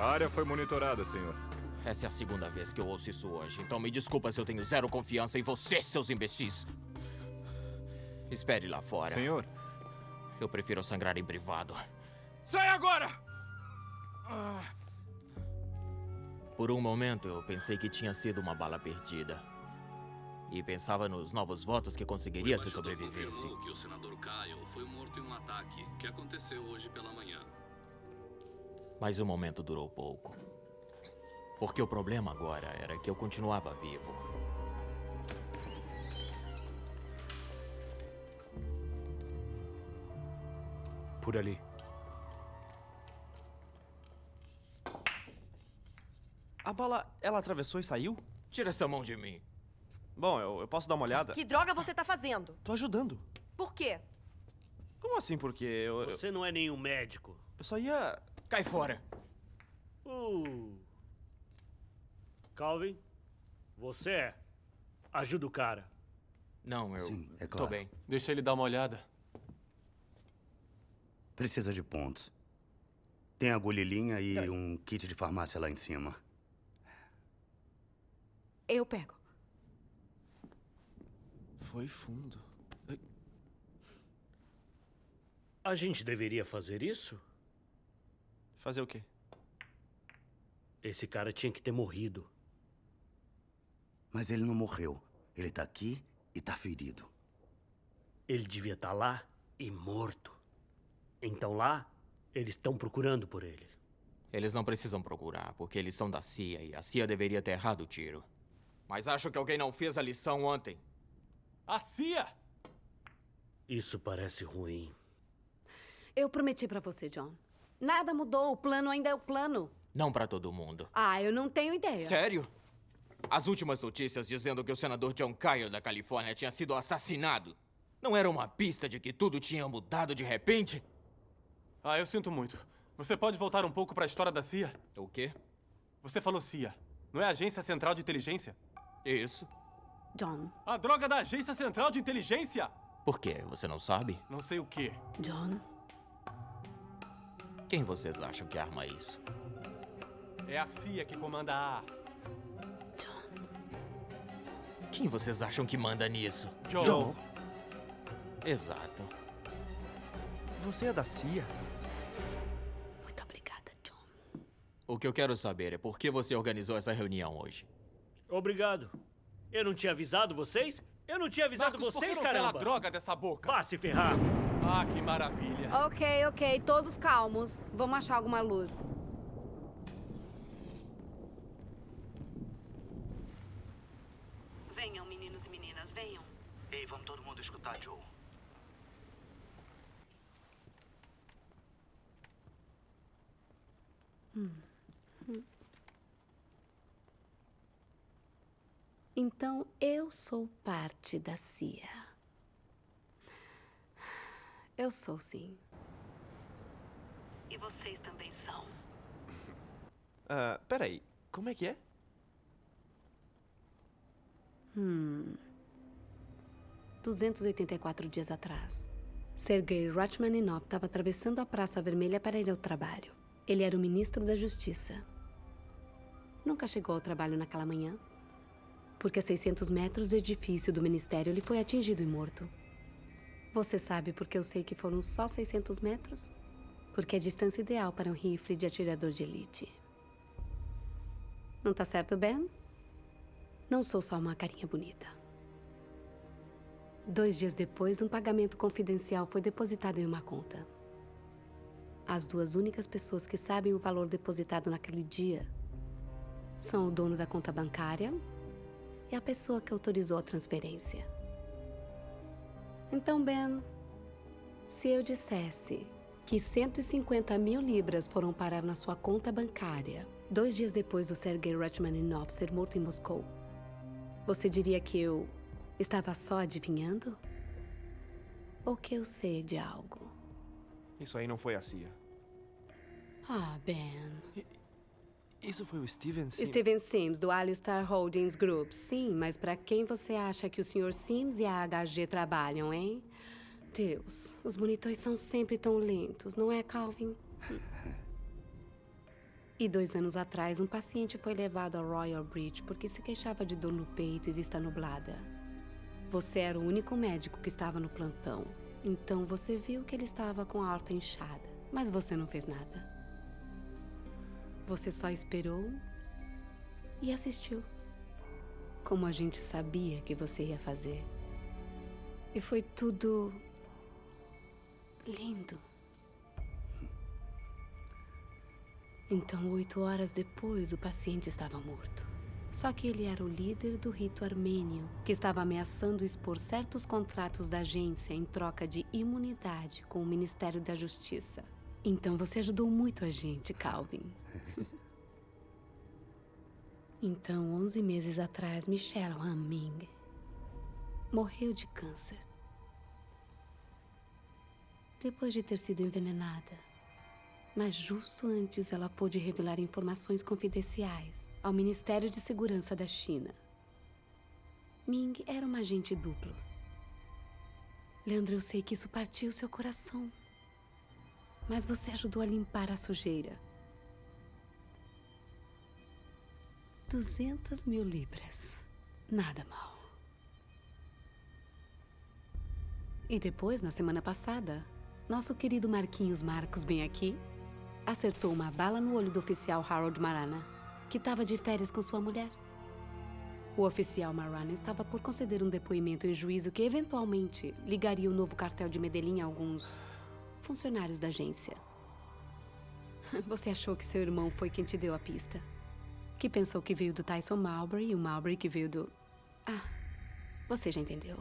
A área foi monitorada, senhor. Essa é a segunda vez que eu ouço isso hoje, então me desculpa se eu tenho zero confiança em vocês, seus imbecis. Espere lá fora. Senhor. Eu prefiro sangrar em privado. Sai agora! Por um momento, eu pensei que tinha sido uma bala perdida. E pensava nos novos votos que conseguiria se sobrevivesse. Confirmou que o senador Kyle foi morto em um ataque que aconteceu hoje pela manhã. Mas o momento durou pouco. Porque o problema agora era que eu continuava vivo. Por ali. A bala, ela atravessou e saiu? Tira essa mão de mim. Bom, eu posso dar uma olhada? Que droga você tá fazendo? Tô ajudando. Por quê? Como assim, porque eu... Você não é nenhum médico. Eu só ia... Cai fora. Calvin, você é. Ajuda o cara. Não, eu Sim, é tô claro. bem. Deixa ele dar uma olhada. Precisa de pontos. Tem agulha e linha e um kit de farmácia lá em cima. Eu pego. Foi fundo. A gente deveria fazer isso? Fazer o quê? Esse cara tinha que ter morrido. Mas ele não morreu. Ele tá aqui e tá ferido. Ele devia estar lá e morto. Então lá, eles estão procurando por ele. Eles não precisam procurar, porque eles são da CIA e a CIA deveria ter errado o tiro. Mas acho que alguém não fez a lição ontem. A CIA? Isso parece ruim. Eu prometi pra você, John. Nada mudou, o plano ainda é o plano. Não pra todo mundo. Eu não tenho ideia. Sério? As últimas notícias dizendo que o senador John Kyle da Califórnia tinha sido assassinado. Não era uma pista de que tudo tinha mudado de repente? Eu sinto muito. Você pode voltar um pouco pra história da CIA? O quê? Você falou CIA. Não é a Agência Central de Inteligência? Isso. John. A droga da Agência Central de Inteligência! Por quê? Você não sabe? Não sei o quê. John. Quem vocês acham que arma isso? É a CIA que comanda a... Quem vocês acham que manda nisso? Joe. Exato. Você é da CIA? Muito obrigada, John. O que eu quero saber é por que você organizou essa reunião hoje. Obrigado. Eu não tinha avisado vocês? Eu não tinha avisado Marcos, por que vocês, não tem caramba! a droga dessa boca? Vá se ferrar! Que maravilha. Ok, todos calmos. Vamos achar alguma luz. tá, Joe? Então, eu sou parte da CIA. Eu sou, sim. E vocês também são. Peraí. Como é que é? 284 dias atrás, Sergei Rachmaninov estava atravessando a Praça Vermelha para ir ao trabalho. Ele era o ministro da Justiça. Nunca chegou ao trabalho naquela manhã, porque a 600 metros do edifício do ministério ele foi atingido e morto. Você sabe por que eu sei que foram só 600 metros? Porque é a distância ideal para um rifle de atirador de elite. Não tá certo, Ben? Não sou só uma carinha bonita. 2 dias depois, um pagamento confidencial foi depositado em uma conta. As 2 únicas pessoas que sabem o valor depositado naquele dia são o dono da conta bancária e a pessoa que autorizou a transferência. Então, Ben, se eu dissesse que 150 mil libras foram parar na sua conta bancária 2 dias depois do Sergei Rachmaninov ser morto em Moscou, você diria que eu estava só adivinhando? Ou que eu sei de algo? Isso aí não foi a CIA. Ah, Ben. Isso foi o Steven Sims? Steven Sims, do Alistar Holdings Group. Sim, mas para quem você acha que o Sr. Sims e a HG trabalham, hein? Deus, os monitores são sempre tão lentos, não é, Calvin? E 2 anos atrás, um paciente foi levado ao Royal Bridge porque se queixava de dor no peito e vista nublada. Você era o único médico que estava no plantão. Então você viu que ele estava com a aorta inchada, mas você não fez nada. Você só esperou e assistiu. Como a gente sabia que você ia fazer. E foi tudo lindo. Então, 8 horas depois, o paciente estava morto. Só que ele era o líder do rito armênio, que estava ameaçando expor certos contratos da agência em troca de imunidade com o Ministério da Justiça. Então, você ajudou muito a gente, Calvin. Então, 11 meses atrás, Michelle Han-Ming morreu de câncer. Depois de ter sido envenenada. Mas justo antes ela pôde revelar informações confidenciais ao Ministério de Segurança da China. Ming era uma agente duplo. Leandro, eu sei que isso partiu seu coração. Mas você ajudou a limpar a sujeira. 200 mil libras. Nada mal. E depois, na semana passada, nosso querido Marquinhos Marcos, bem aqui, acertou uma bala no olho do oficial Harold Marana, que estava de férias com sua mulher. O oficial Marana estava por conceder um depoimento em juízo que, eventualmente, ligaria o novo cartel de Medellín a alguns funcionários da agência. Você achou que seu irmão foi quem te deu a pista? Que pensou que veio do Tyson Marbury e o Marbury que veio do... Ah, você já entendeu.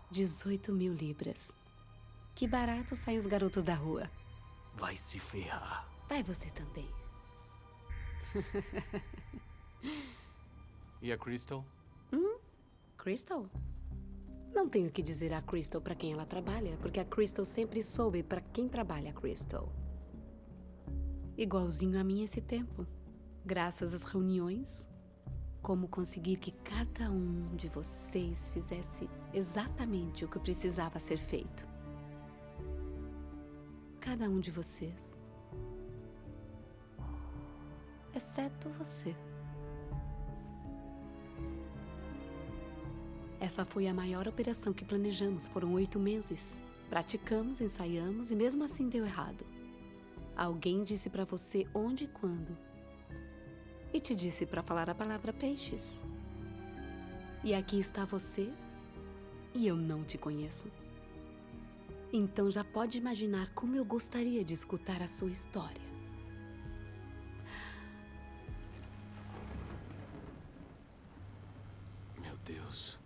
18 mil libras. Que barato saem os garotos da rua. Vai se ferrar. Vai você também. E a Crystal? Crystal? Não tenho o que dizer a Crystal para quem ela trabalha, porque a Crystal sempre soube para quem trabalha a Crystal. Igualzinho a mim esse tempo. Graças às reuniões, como conseguir que cada um de vocês fizesse exatamente o que precisava ser feito. Cada um de vocês. Exceto você. Essa foi a maior operação que planejamos. Foram 8 meses. Praticamos, ensaiamos e mesmo assim deu errado. Alguém disse pra você onde e quando. E te disse pra falar a palavra peixes. E aqui está você e eu não te conheço. Então já pode imaginar como eu gostaria de escutar a sua história. Meu Deus.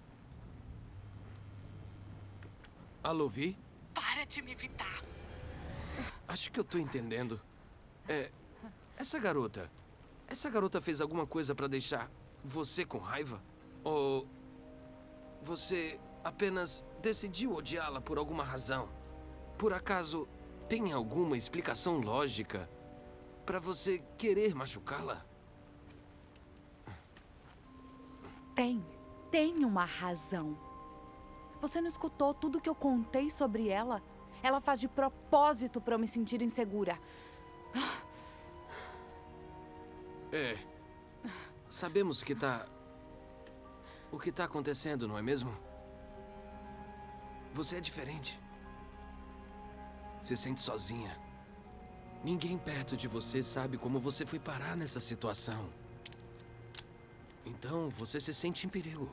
Alô, Vi? Para de me evitar. Acho que eu tô entendendo. Essa garota fez alguma coisa pra deixar você com raiva? Ou você apenas decidiu odiá-la por alguma razão? Por acaso tem alguma explicação lógica pra você querer machucá-la? Tem uma razão. Você não escutou tudo que eu contei sobre ela? Ela faz de propósito pra eu me sentir insegura. Sabemos o que tá acontecendo, não é mesmo? Você é diferente. Se sente sozinha. Ninguém perto de você sabe como você foi parar nessa situação. Então, você se sente em perigo.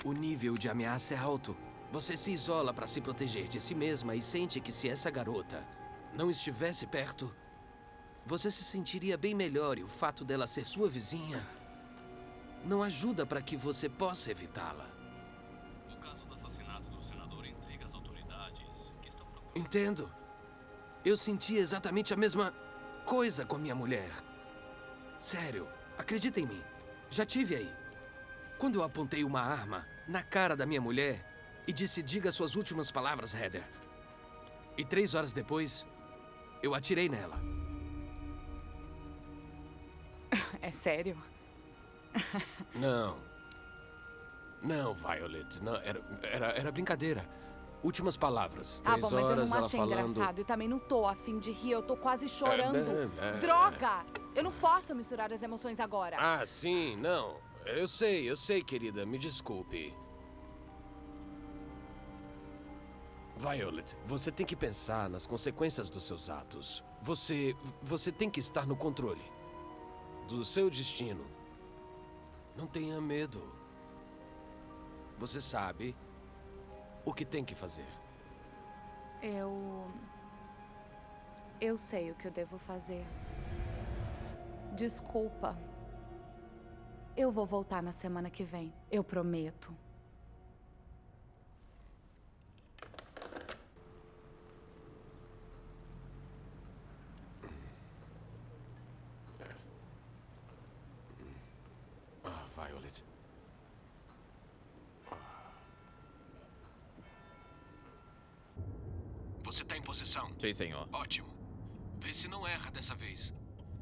O nível de ameaça é alto. Você se isola para se proteger de si mesma e sente que se essa garota não estivesse perto, você se sentiria bem melhor e o fato dela ser sua vizinha não ajuda para que você possa evitá-la. O caso do assassinato do senador intriga as autoridades que estão procurando. Entendo. Eu senti exatamente a mesma coisa com a minha mulher. Sério, acredita em mim. Já tive aí. Quando eu apontei uma arma na cara da minha mulher e disse: diga suas últimas palavras, Heather. E 3 horas depois, eu atirei nela. É sério? Não. Não, Violet. Não, era brincadeira. Últimas palavras. Tá 3 bom, mas eu horas não ela achei falando. engraçado e também não tô a fim de rir, eu tô quase chorando. é. Droga! Eu não posso misturar as emoções agora. Ah, sim, não. Eu sei, querida. Me desculpe. Violet, você tem que pensar nas consequências dos seus atos. Você tem que estar no controle do seu destino. Não tenha medo. Você sabe o que tem que fazer. Eu sei o que eu devo fazer. Desculpa. Eu vou voltar na semana que vem. Eu prometo. Violet. Você tá em posição? Sim, senhor. Ótimo. Vê se não erra dessa vez.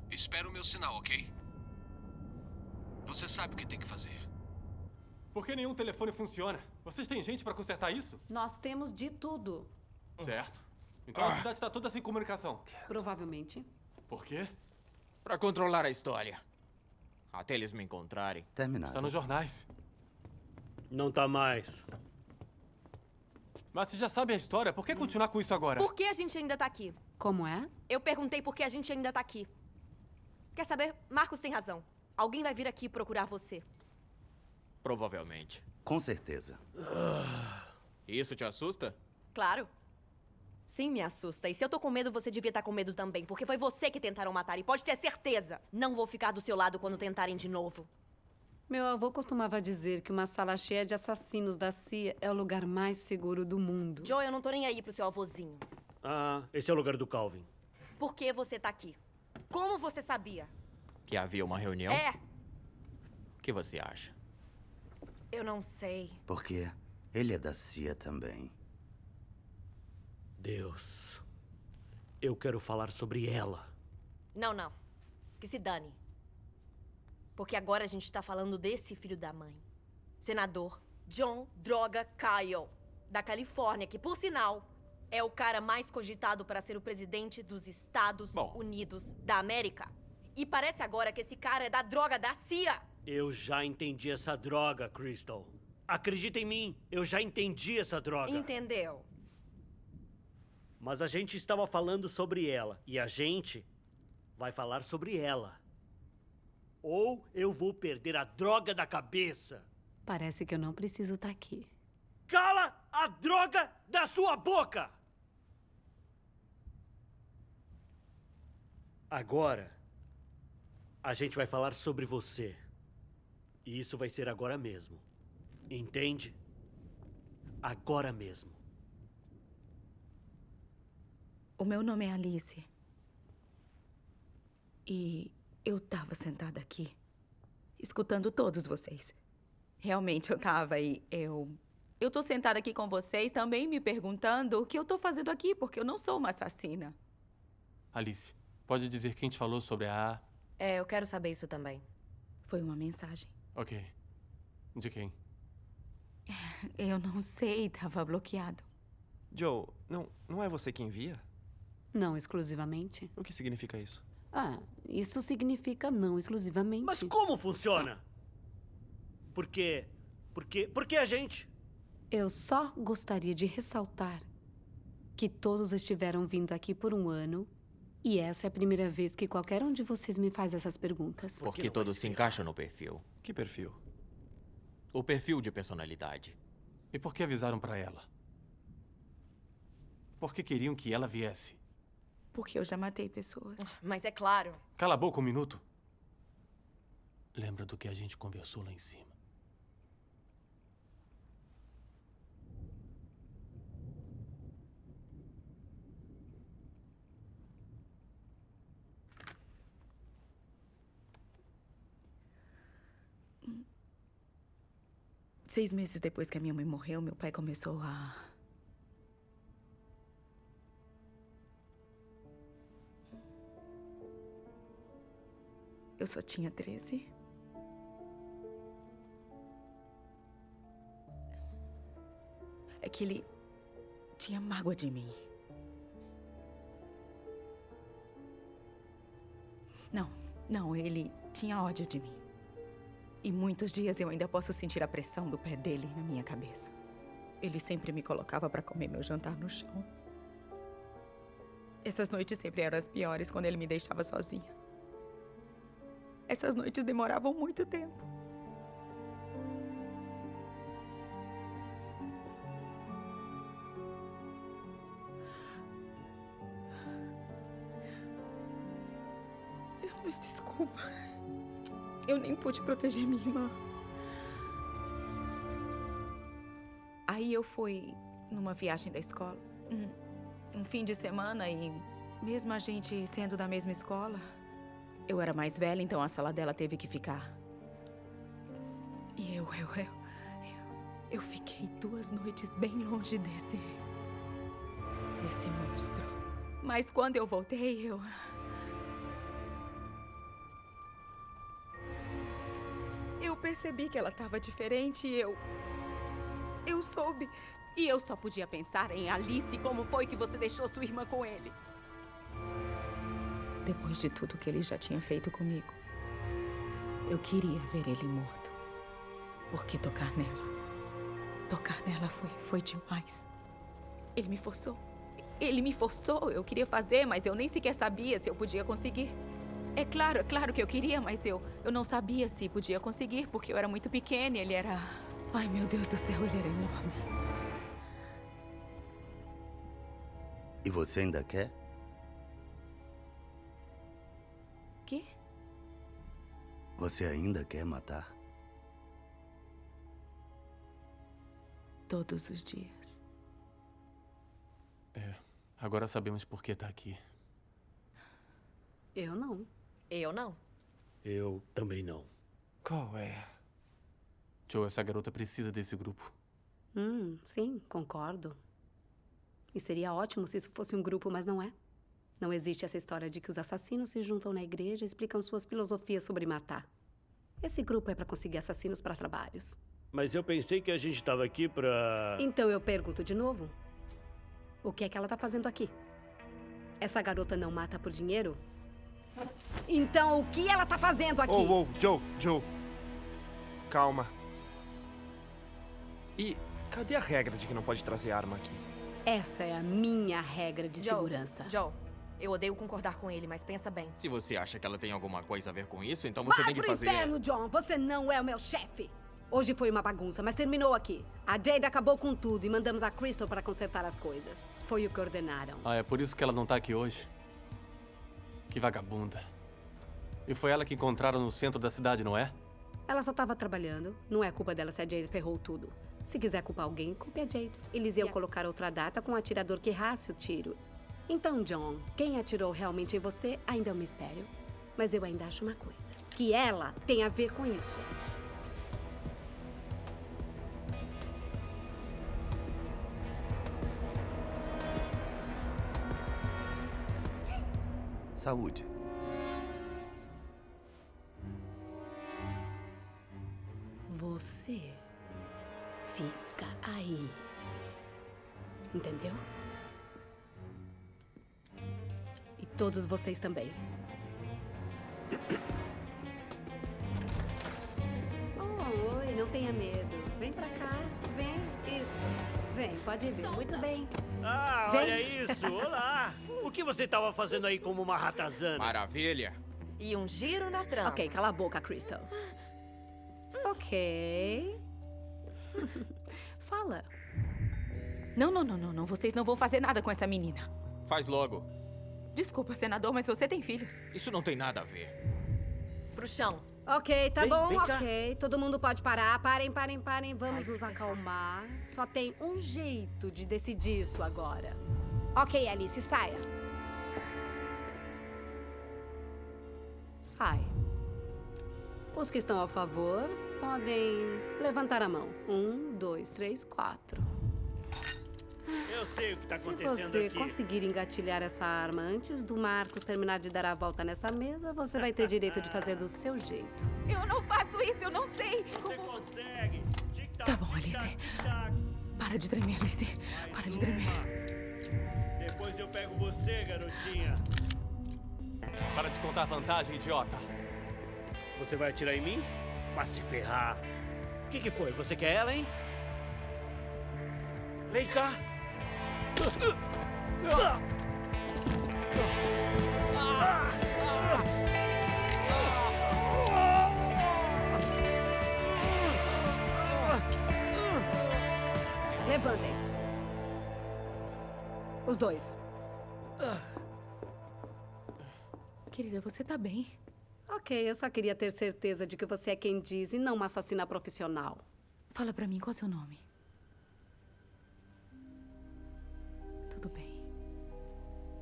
Espera o meu sinal, ok? Você sabe o que tem que fazer. Por que nenhum telefone funciona? Vocês têm gente pra consertar isso? Nós temos de tudo. Certo. Então a cidade está toda sem comunicação. Provavelmente. Por quê? Pra controlar a história. Até eles me encontrarem. Terminado. Está nos jornais. Não tá mais. Mas você já sabe a história, por que continuar com isso agora? Por que a gente ainda tá aqui? Como é? Eu perguntei por que a gente ainda tá aqui. Quer saber? Marcos tem razão. Alguém vai vir aqui procurar você. Provavelmente. Com certeza. Isso te assusta? Claro. Sim, me assusta. E se eu tô com medo, você devia estar com medo também. Porque foi você que tentaram matar. E pode ter certeza. Não vou ficar do seu lado quando tentarem de novo. Meu avô costumava dizer que uma sala cheia de assassinos da CIA é o lugar mais seguro do mundo. Joe, eu não tô nem aí pro seu avôzinho. Ah, esse é o lugar do Calvin. Por que você tá aqui? Como você sabia? Que havia uma reunião? É. O que você acha? Eu não sei. Porque ele é da CIA também. Deus. Eu quero falar sobre ela. Não. Que se dane. Porque agora a gente tá falando desse filho da mãe. Senador John Droga Kyle, da Califórnia, que, por sinal, é o cara mais cogitado para ser o presidente dos Estados Unidos da América. E parece agora que esse cara é da droga da CIA. Eu já entendi essa droga, Crystal. Acredita em mim, eu já entendi essa droga. Entendeu? Mas a gente estava falando sobre ela. E a gente vai falar sobre ela. Ou eu vou perder a droga da cabeça. Parece que eu não preciso estar aqui. Cala a droga da sua boca! Agora, a gente vai falar sobre você. E isso vai ser agora mesmo. Entende? Agora mesmo. O meu nome é Alice. E eu tava sentada aqui, escutando todos vocês. Realmente eu tava e eu tô sentada aqui com vocês também me perguntando o que eu tô fazendo aqui, porque eu não sou uma assassina. Alice, pode dizer quem te falou sobre a... Eu quero saber isso também. Foi uma mensagem. Ok. De quem? Eu não sei, tava bloqueado. Joe, não é você que envia? Não exclusivamente. O que significa isso? Isso significa não exclusivamente. Mas como funciona? Por quê a gente? Eu só gostaria de ressaltar que todos estiveram vindo aqui por um ano e essa é a primeira vez que qualquer um de vocês me faz essas perguntas. Porque todos se encaixam no perfil. Que perfil? O perfil de personalidade. E por que avisaram pra ela? Por que queriam que ela viesse? Porque eu já matei pessoas. Mas é claro. Cala a boca um minuto. Lembra do que a gente conversou lá em cima? Seis meses depois que a minha mãe morreu, meu pai começou a... Eu só tinha 13. É que ele tinha mágoa de mim. Não, ele tinha ódio de mim. E muitos dias eu ainda posso sentir a pressão do pé dele na minha cabeça. Ele sempre me colocava para comer meu jantar no chão. Essas noites sempre eram as piores quando ele me deixava sozinha. Essas noites demoravam muito tempo. Desculpa. Eu nem pude proteger minha irmã. Aí eu fui numa viagem da escola. Um fim de semana e mesmo a gente sendo da mesma escola, eu era mais velha, então a sala dela teve que ficar. E eu fiquei 2 noites bem longe desse monstro. Mas quando eu voltei, eu percebi que ela estava diferente e eu soube. E eu só podia pensar em Alice, como foi que você deixou sua irmã com ele? Depois de tudo que ele já tinha feito comigo, eu queria ver ele morto. Porque tocar nela foi demais. Ele me forçou. Eu queria fazer, mas eu nem sequer sabia se eu podia conseguir. É claro que eu queria, mas eu não sabia se podia conseguir, porque eu era muito pequena e ele era... Ai, meu Deus do céu, ele era enorme. E você ainda quer? Quê? Você ainda quer matar? Todos os dias. Agora sabemos por que tá aqui. Eu não. Eu não. Eu também não. Qual é? Joe, essa garota precisa desse grupo. Sim, concordo. E seria ótimo se isso fosse um grupo, mas não é. Não existe essa história de que os assassinos se juntam na igreja e explicam suas filosofias sobre matar. Esse grupo é pra conseguir assassinos pra trabalhos. Mas eu pensei que a gente tava aqui pra... Então eu pergunto de novo. O que é que ela tá fazendo aqui? Essa garota não mata por dinheiro? Então o que ela tá fazendo aqui? Joe. Calma. E cadê a regra de que não pode trazer arma aqui? Essa é a minha regra de segurança. Joe, eu odeio concordar com ele, mas pensa bem. Se você acha que ela tem alguma coisa a ver com isso, então você tem que fazer... Vai pro inferno, John! Você não é o meu chefe! Hoje foi uma bagunça, mas terminou aqui. A Jade acabou com tudo e mandamos a Crystal para consertar as coisas. Foi o que ordenaram. É por isso que ela não tá aqui hoje? Que vagabunda. E foi ela que encontraram no centro da cidade, não é? Ela só estava trabalhando. Não é culpa dela se a Jade ferrou tudo. Se quiser culpar alguém, culpe a Jade. Eles iam colocar outra data com um atirador que errasse o tiro. Então, John, quem atirou realmente em você ainda é um mistério. Mas eu ainda acho uma coisa. Que ela tem a ver com isso. Saúde. Você fica aí. Entendeu? E todos vocês também. Oh, oi, não tenha medo. Vem pra cá. Vem. Isso. Vem, pode vir. Muito bem. Ah, Vem. olha isso. Olá. O que você estava fazendo aí como uma ratazana? Maravilha. E um giro na trama. Ok, cala a boca, Crystal. Ok. Fala. Não. Vocês não vão fazer nada com essa menina. Faz logo. Desculpa, senador, mas você tem filhos. Isso não tem nada a ver. Pro chão. Ok, tá Vem, bom, vem cá. ok. Todo mundo pode parar. Parem. Vamos nos acalmar. Só tem um jeito de decidir isso agora. Ok, Alice, saia. Sai. Os que estão a favor podem levantar a mão. 1, 2, 3, 4. Eu sei o que está Se acontecendo você aqui. conseguir engatilhar essa arma antes do Marcos terminar de dar a volta nessa mesa, você vai ter direito de fazer do seu jeito. Eu não faço isso, eu não sei. Você consegue. Tá bom, Alice. Para de tremer, Alice. Para de tremer. Depois eu pego você, garotinha. Para de contar vantagem, idiota. Você vai atirar em mim? Vá se ferrar. O que foi? Você quer ela, hein? Vem cá. Levantem. Os dois. Querida, você tá bem? Ok, eu só queria ter certeza de que você é quem diz e não uma assassina profissional. Fala pra mim, qual é o seu nome? Tudo bem.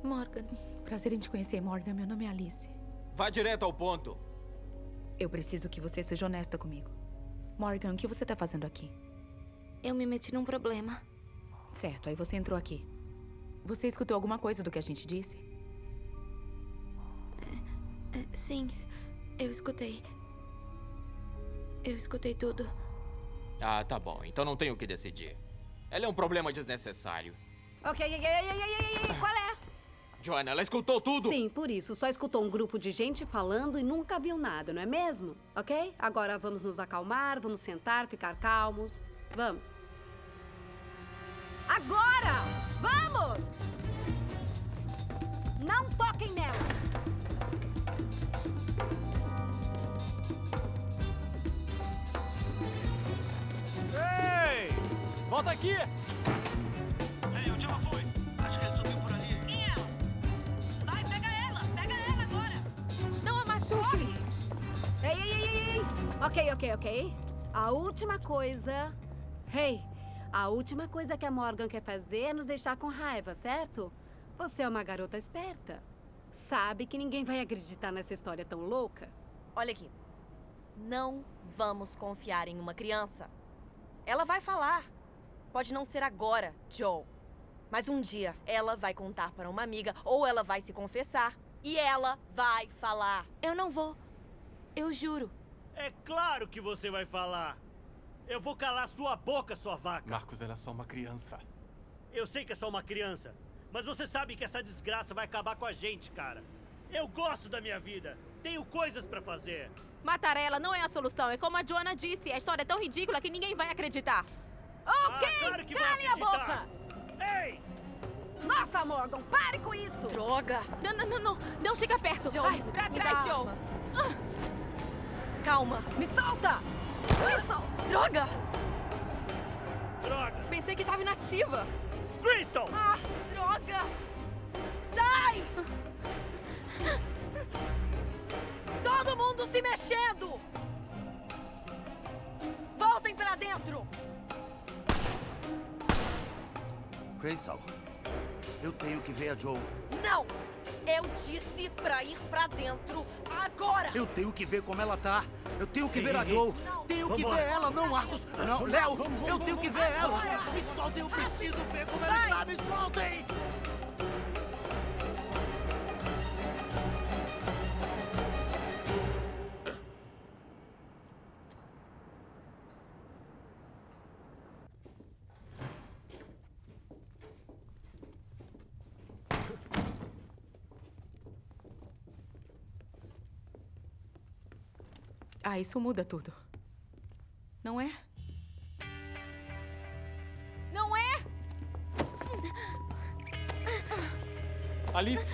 Morgan. Prazer em te conhecer, Morgan. Meu nome é Alice. Vá direto ao ponto. Eu preciso que você seja honesta comigo. Morgan, o que você tá fazendo aqui? Eu me meti num problema. Certo, aí você entrou aqui. Você escutou alguma coisa do que a gente disse? Sim, eu escutei. Eu escutei tudo. Ah, tá bom. Então não tenho o que decidir. Ela é um problema desnecessário. Ok, qual é? Joanna, ela escutou tudo? Sim, por isso. Só escutou um grupo de gente falando e nunca viu nada, não é mesmo? Ok? Agora vamos nos acalmar, vamos sentar, ficar calmos. Vamos. Agora! Vamos! Não toquem nela! Ei! Volta aqui! Ei, onde ela foi? Acho que ele subiu por ali. Quem é ela? Vai, pega ela! Pega ela agora! Não a machuque! Ei! Ok. A última coisa... Hey, a última coisa que a Morgan quer fazer é nos deixar com raiva, certo? Você é uma garota esperta. Sabe que ninguém vai acreditar nessa história tão louca. Olha aqui. Não vamos confiar em uma criança. Ela vai falar. Pode não ser agora, Joe. Mas um dia ela vai contar para uma amiga ou ela vai se confessar. E ela vai falar. Eu não vou. Eu juro. É claro que você vai falar. Eu vou calar sua boca, sua vaca. Marcos era só uma criança. Eu sei que é só uma criança. Mas você sabe que essa desgraça vai acabar com a gente, cara. Eu gosto da minha vida. Tenho coisas pra fazer. Matar ela não é a solução. É como a Joanna disse. A história é tão ridícula que ninguém vai acreditar. Ok, claro que vai calem a acreditar. boca! Ei! Nossa, Morgan, pare com isso! Droga! Não. Não chega perto. Joe, Ai, pra me trás, dá Joe. Calma. Me solta! Droga! Droga! Pensei que tava inativa. Crystal! Ah, droga! Sai! Todo mundo se mexendo! Voltem pra dentro! Crystal, Eu tenho que ver a Joe. Não! Eu disse pra ir pra dentro agora! Eu tenho que ver como ela tá. Eu tenho que ver a Ei, Joe. não. Tenho que Vambora. ver ela, não, Marcos. Não, Léo, eu tenho que ver ela. Me soltem, eu preciso ver como ela está. Me soltem! Ah, isso muda tudo. Não é? Não é? Alice!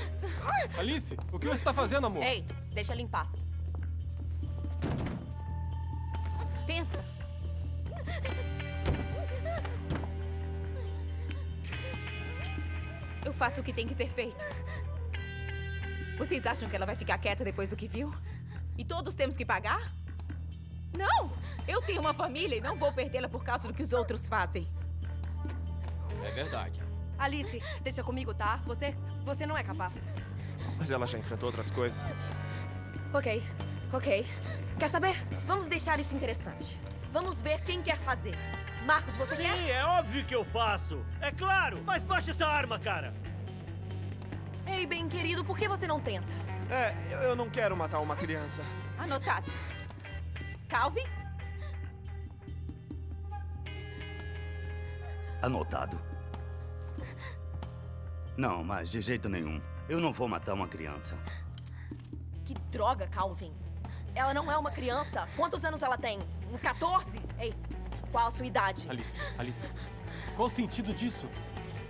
Alice, o que você está fazendo, amor? Ei, deixa ela em paz. Pensa. Eu faço o que tem que ser feito. Vocês acham que ela vai ficar quieta depois do que viu? E todos temos que pagar? Não! Eu tenho uma família e não vou perdê-la por causa do que os outros fazem. É verdade. Alice, deixa comigo, tá? Você não é capaz. Mas ela já enfrentou outras coisas. Ok. Quer saber? Vamos deixar isso interessante. Vamos ver quem quer fazer. Marcos, você quer? Sim, é óbvio que eu faço. É claro. Mas baixa essa arma, cara. Ei, bem querido, por que você não tenta? Eu não quero matar uma criança. Anotado. Calvin? Anotado. Não, mas de jeito nenhum. Eu não vou matar uma criança. Que droga, Calvin. Ela não é uma criança. Quantos anos ela tem? Uns 14? Ei, qual a sua idade? Alice, qual o sentido disso?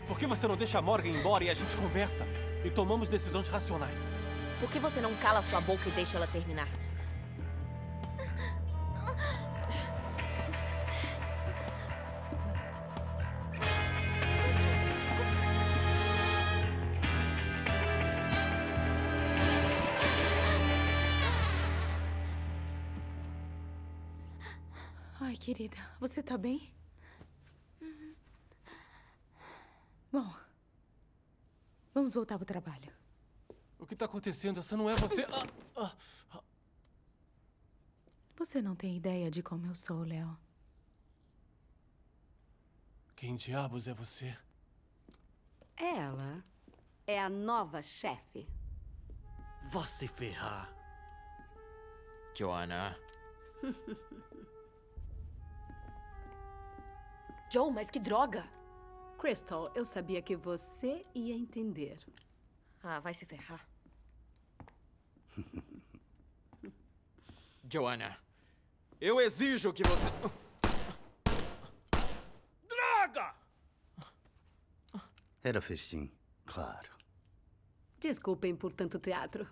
Por que você não deixa a Morgan embora e a gente conversa? E tomamos decisões racionais? Por que você não cala sua boca e deixa ela terminar? Ai, querida, você tá bem? Bom, vamos voltar pro trabalho. O que está acontecendo? Essa não é você. Você não tem ideia de como eu sou, Léo. Quem diabos é você? Ela é a nova chefe. Vá se ferrar. Joanna. Joe, mas que droga! Crystal, eu sabia que você ia entender. Ah, vai se ferrar. Joanna, eu exijo que você... Droga! Era festim, claro. Desculpem por tanto teatro.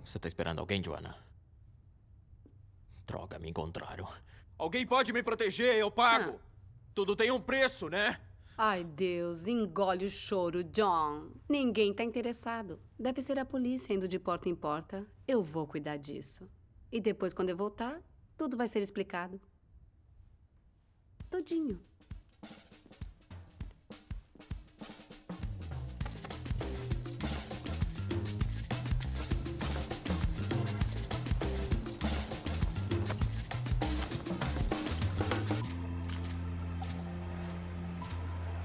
Você tá esperando alguém, Joanna? Droga, me encontraram. Alguém pode me proteger, eu pago. Tudo tem um preço, né? Ai, Deus, engole o choro, John. Ninguém tá interessado. Deve ser a polícia indo de porta em porta. Eu vou cuidar disso. E depois, quando eu voltar, tudo vai ser explicado. Todinho.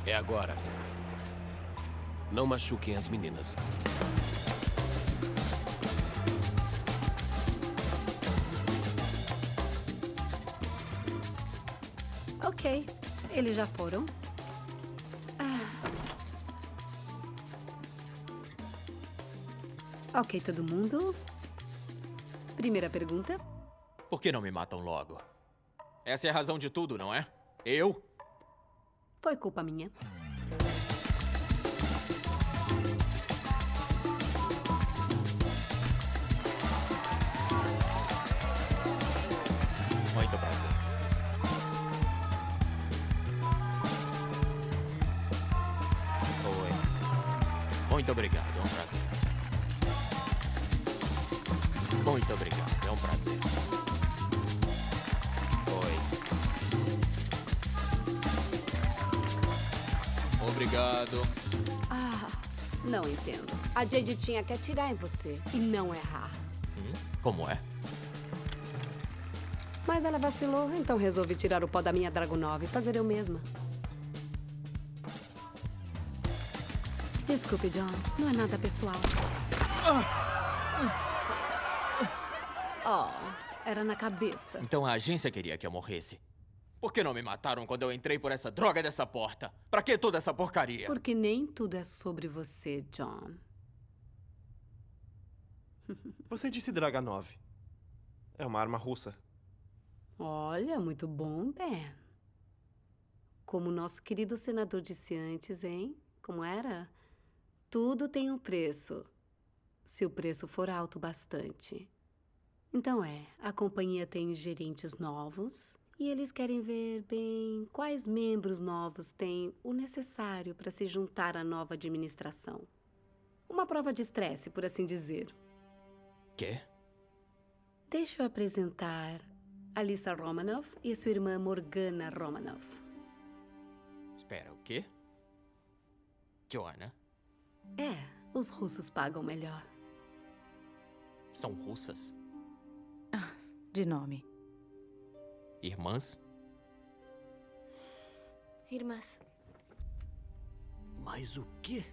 É agora. Não machuquem as meninas. Ok, eles já foram. Ok, todo mundo. Primeira pergunta. Por que não me matam logo? Essa é a razão de tudo, não é? Eu? Foi culpa minha. Muito prazer. Oi. Muito obrigado, é um prazer. Muito obrigado, é um prazer. Oi. Obrigado. Ah, não entendo. A Jade tinha que atirar em você e não errar. Como é? Mas ela vacilou, então resolvi tirar o pó da minha Dragunov e fazer eu mesma. Desculpe, John. Não é nada pessoal. Oh, era na cabeça. Então a agência queria que eu morresse. Por que não me mataram quando eu entrei por essa droga dessa porta? Pra que toda essa porcaria? Porque nem tudo é sobre você, John. Você disse Dragunov. É uma arma russa. Olha, muito bom, Ben. Como o nosso querido senador disse antes, hein? Como era? Tudo tem um preço, se o preço for alto bastante. Então a companhia tem gerentes novos e eles querem ver bem quais membros novos têm o necessário para se juntar à nova administração. Uma prova de estresse, por assim dizer. Quê? Deixa eu apresentar Alissa Romanov e sua irmã Morgana Romanov. Espera, o quê? Joanna? Os russos pagam melhor. São russas? De nome. Irmãs? Irmãs. Mas o quê?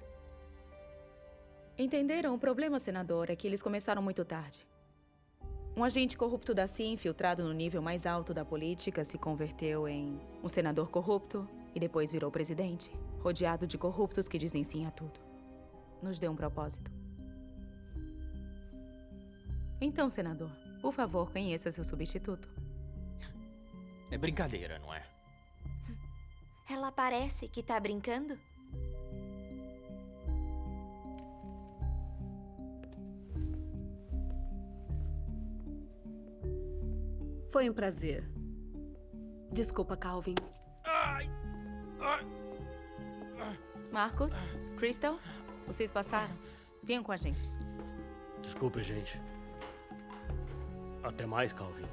Entenderam? O problema, senador, é que eles começaram muito tarde. Um agente corrupto da CIA, infiltrado no nível mais alto da política, se converteu em um senador corrupto e depois virou presidente, rodeado de corruptos que dizem sim a tudo. Nos deu um propósito. Então, senador, por favor, conheça seu substituto. É brincadeira, não é? Ela parece que tá brincando. Foi um prazer. Desculpa, Calvin. Marcos, Crystal, vocês passaram? Venham com a gente. Desculpe, gente. Até mais, Calvin.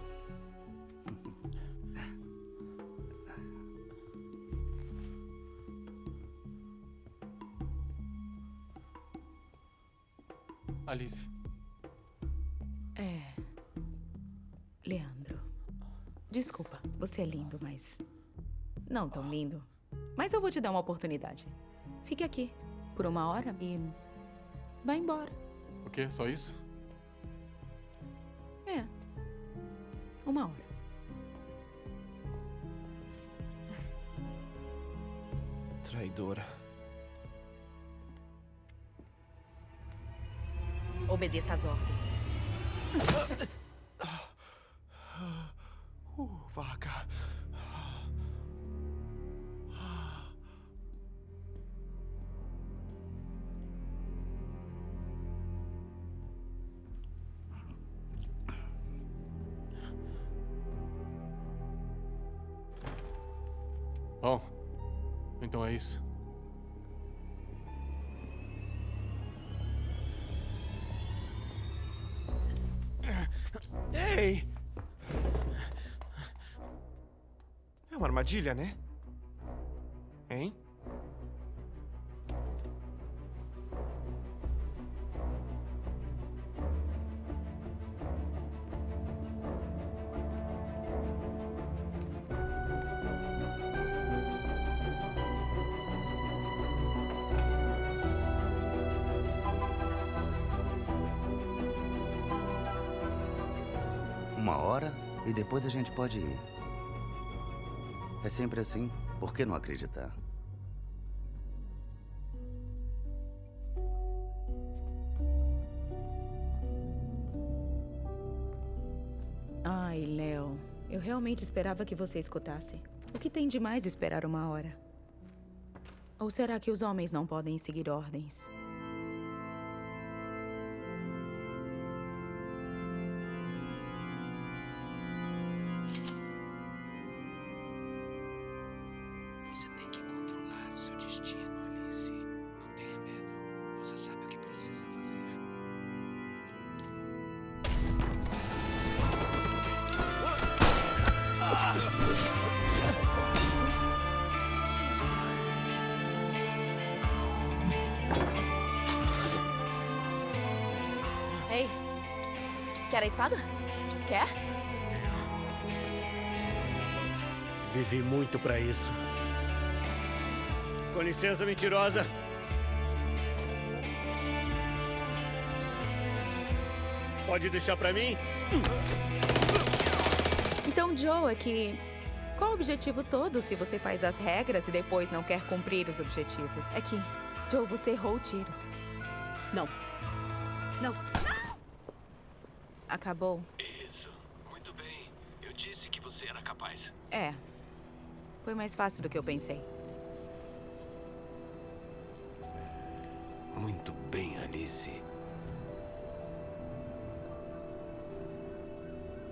Alice. Leandro. Desculpa, você é lindo, mas... não tão lindo. Mas eu vou te dar uma oportunidade. Fique aqui por 1 hora e... vá embora. O quê? Só isso? 1 hora. Traidora. Obedeça às ordens. Vaca. Bom, então é isso. Ei! É uma armadilha, né? Hein? Uma hora e depois a gente pode ir. É sempre assim. Por que não acreditar? Ai, Léo, eu realmente esperava que você escutasse. O que tem de mais esperar 1 hora? Ou será que os homens não podem seguir ordens? Você tem que controlar o seu destino, Alice. Não tenha medo. Você sabe o que precisa fazer. Quer a espada? Quer? Vivi muito pra isso. Com licença, mentirosa. Pode deixar pra mim? Então, Joe, é que... Qual o objetivo todo se você faz as regras e depois não quer cumprir os objetivos? É que, Joe, você errou o tiro. Não. Não. Acabou. Isso. Muito bem. Eu disse que você era capaz. É. Foi mais fácil do que eu pensei. Muito bem, Alice.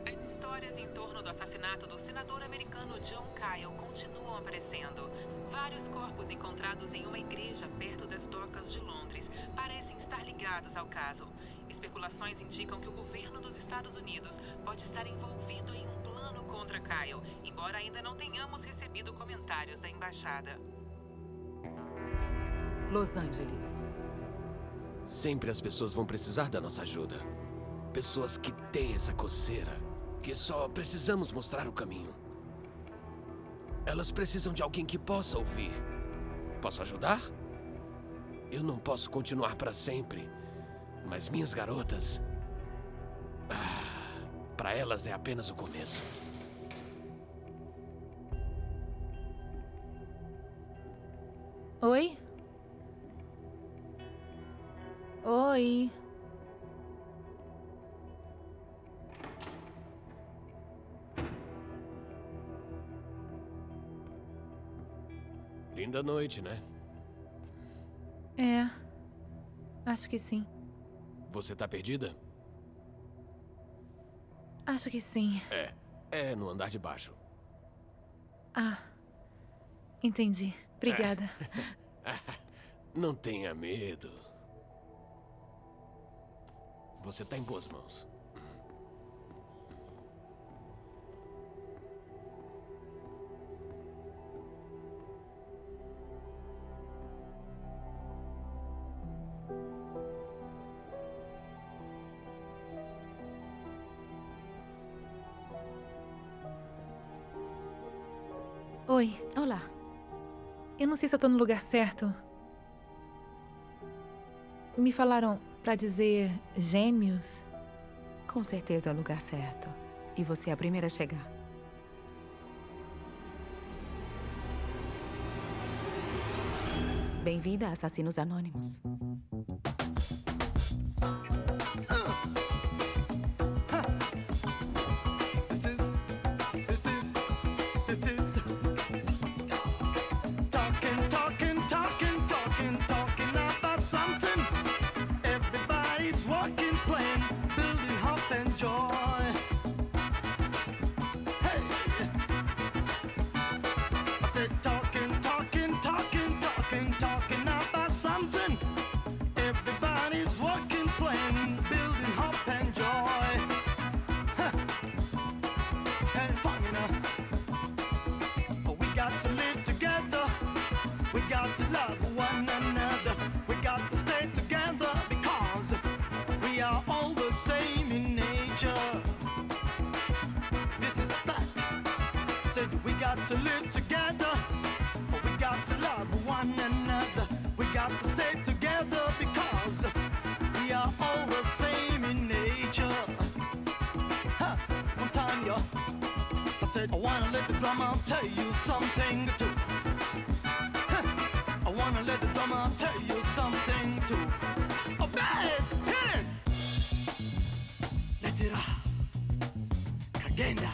As histórias em torno do assassinato do senador americano John Kyle continuam aparecendo. Vários corpos encontrados em uma igreja perto das docas de Londres parecem estar ligados ao caso. Especulações indicam que o governo dos Estados Unidos pode estar envolvido em um plano contra Kyle, embora ainda não tenhamos recebido comentários da embaixada. Los Angeles. Sempre as pessoas vão precisar da nossa ajuda. Pessoas que têm essa coceira, que só precisamos mostrar o caminho. Elas precisam de alguém que possa ouvir. Posso ajudar? Eu não posso continuar para sempre, mas minhas garotas... para elas é apenas o começo. Oi? Oi? Linda noite, né? É. Acho que sim. Você tá perdida? Acho que sim. É no andar de baixo. Ah. Entendi. Obrigada. Não tenha medo. Você tá em boas mãos. Oi. Olá. Eu não sei se eu tô no lugar certo. Me falaram pra dizer gêmeos. Com certeza é o lugar certo. E você é a primeira a chegar. Bem-vinda a Assassinos Anônimos. We got to live together. We got to love one another. We got to stay together because we are all the same in nature. Huh, one time, yo, I said, I wanna let the drummer tell you something too. Huh, I wanna let the drummer tell you something too. Oh, bad, hit it! Let it out. Kagenda.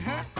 Uh-huh.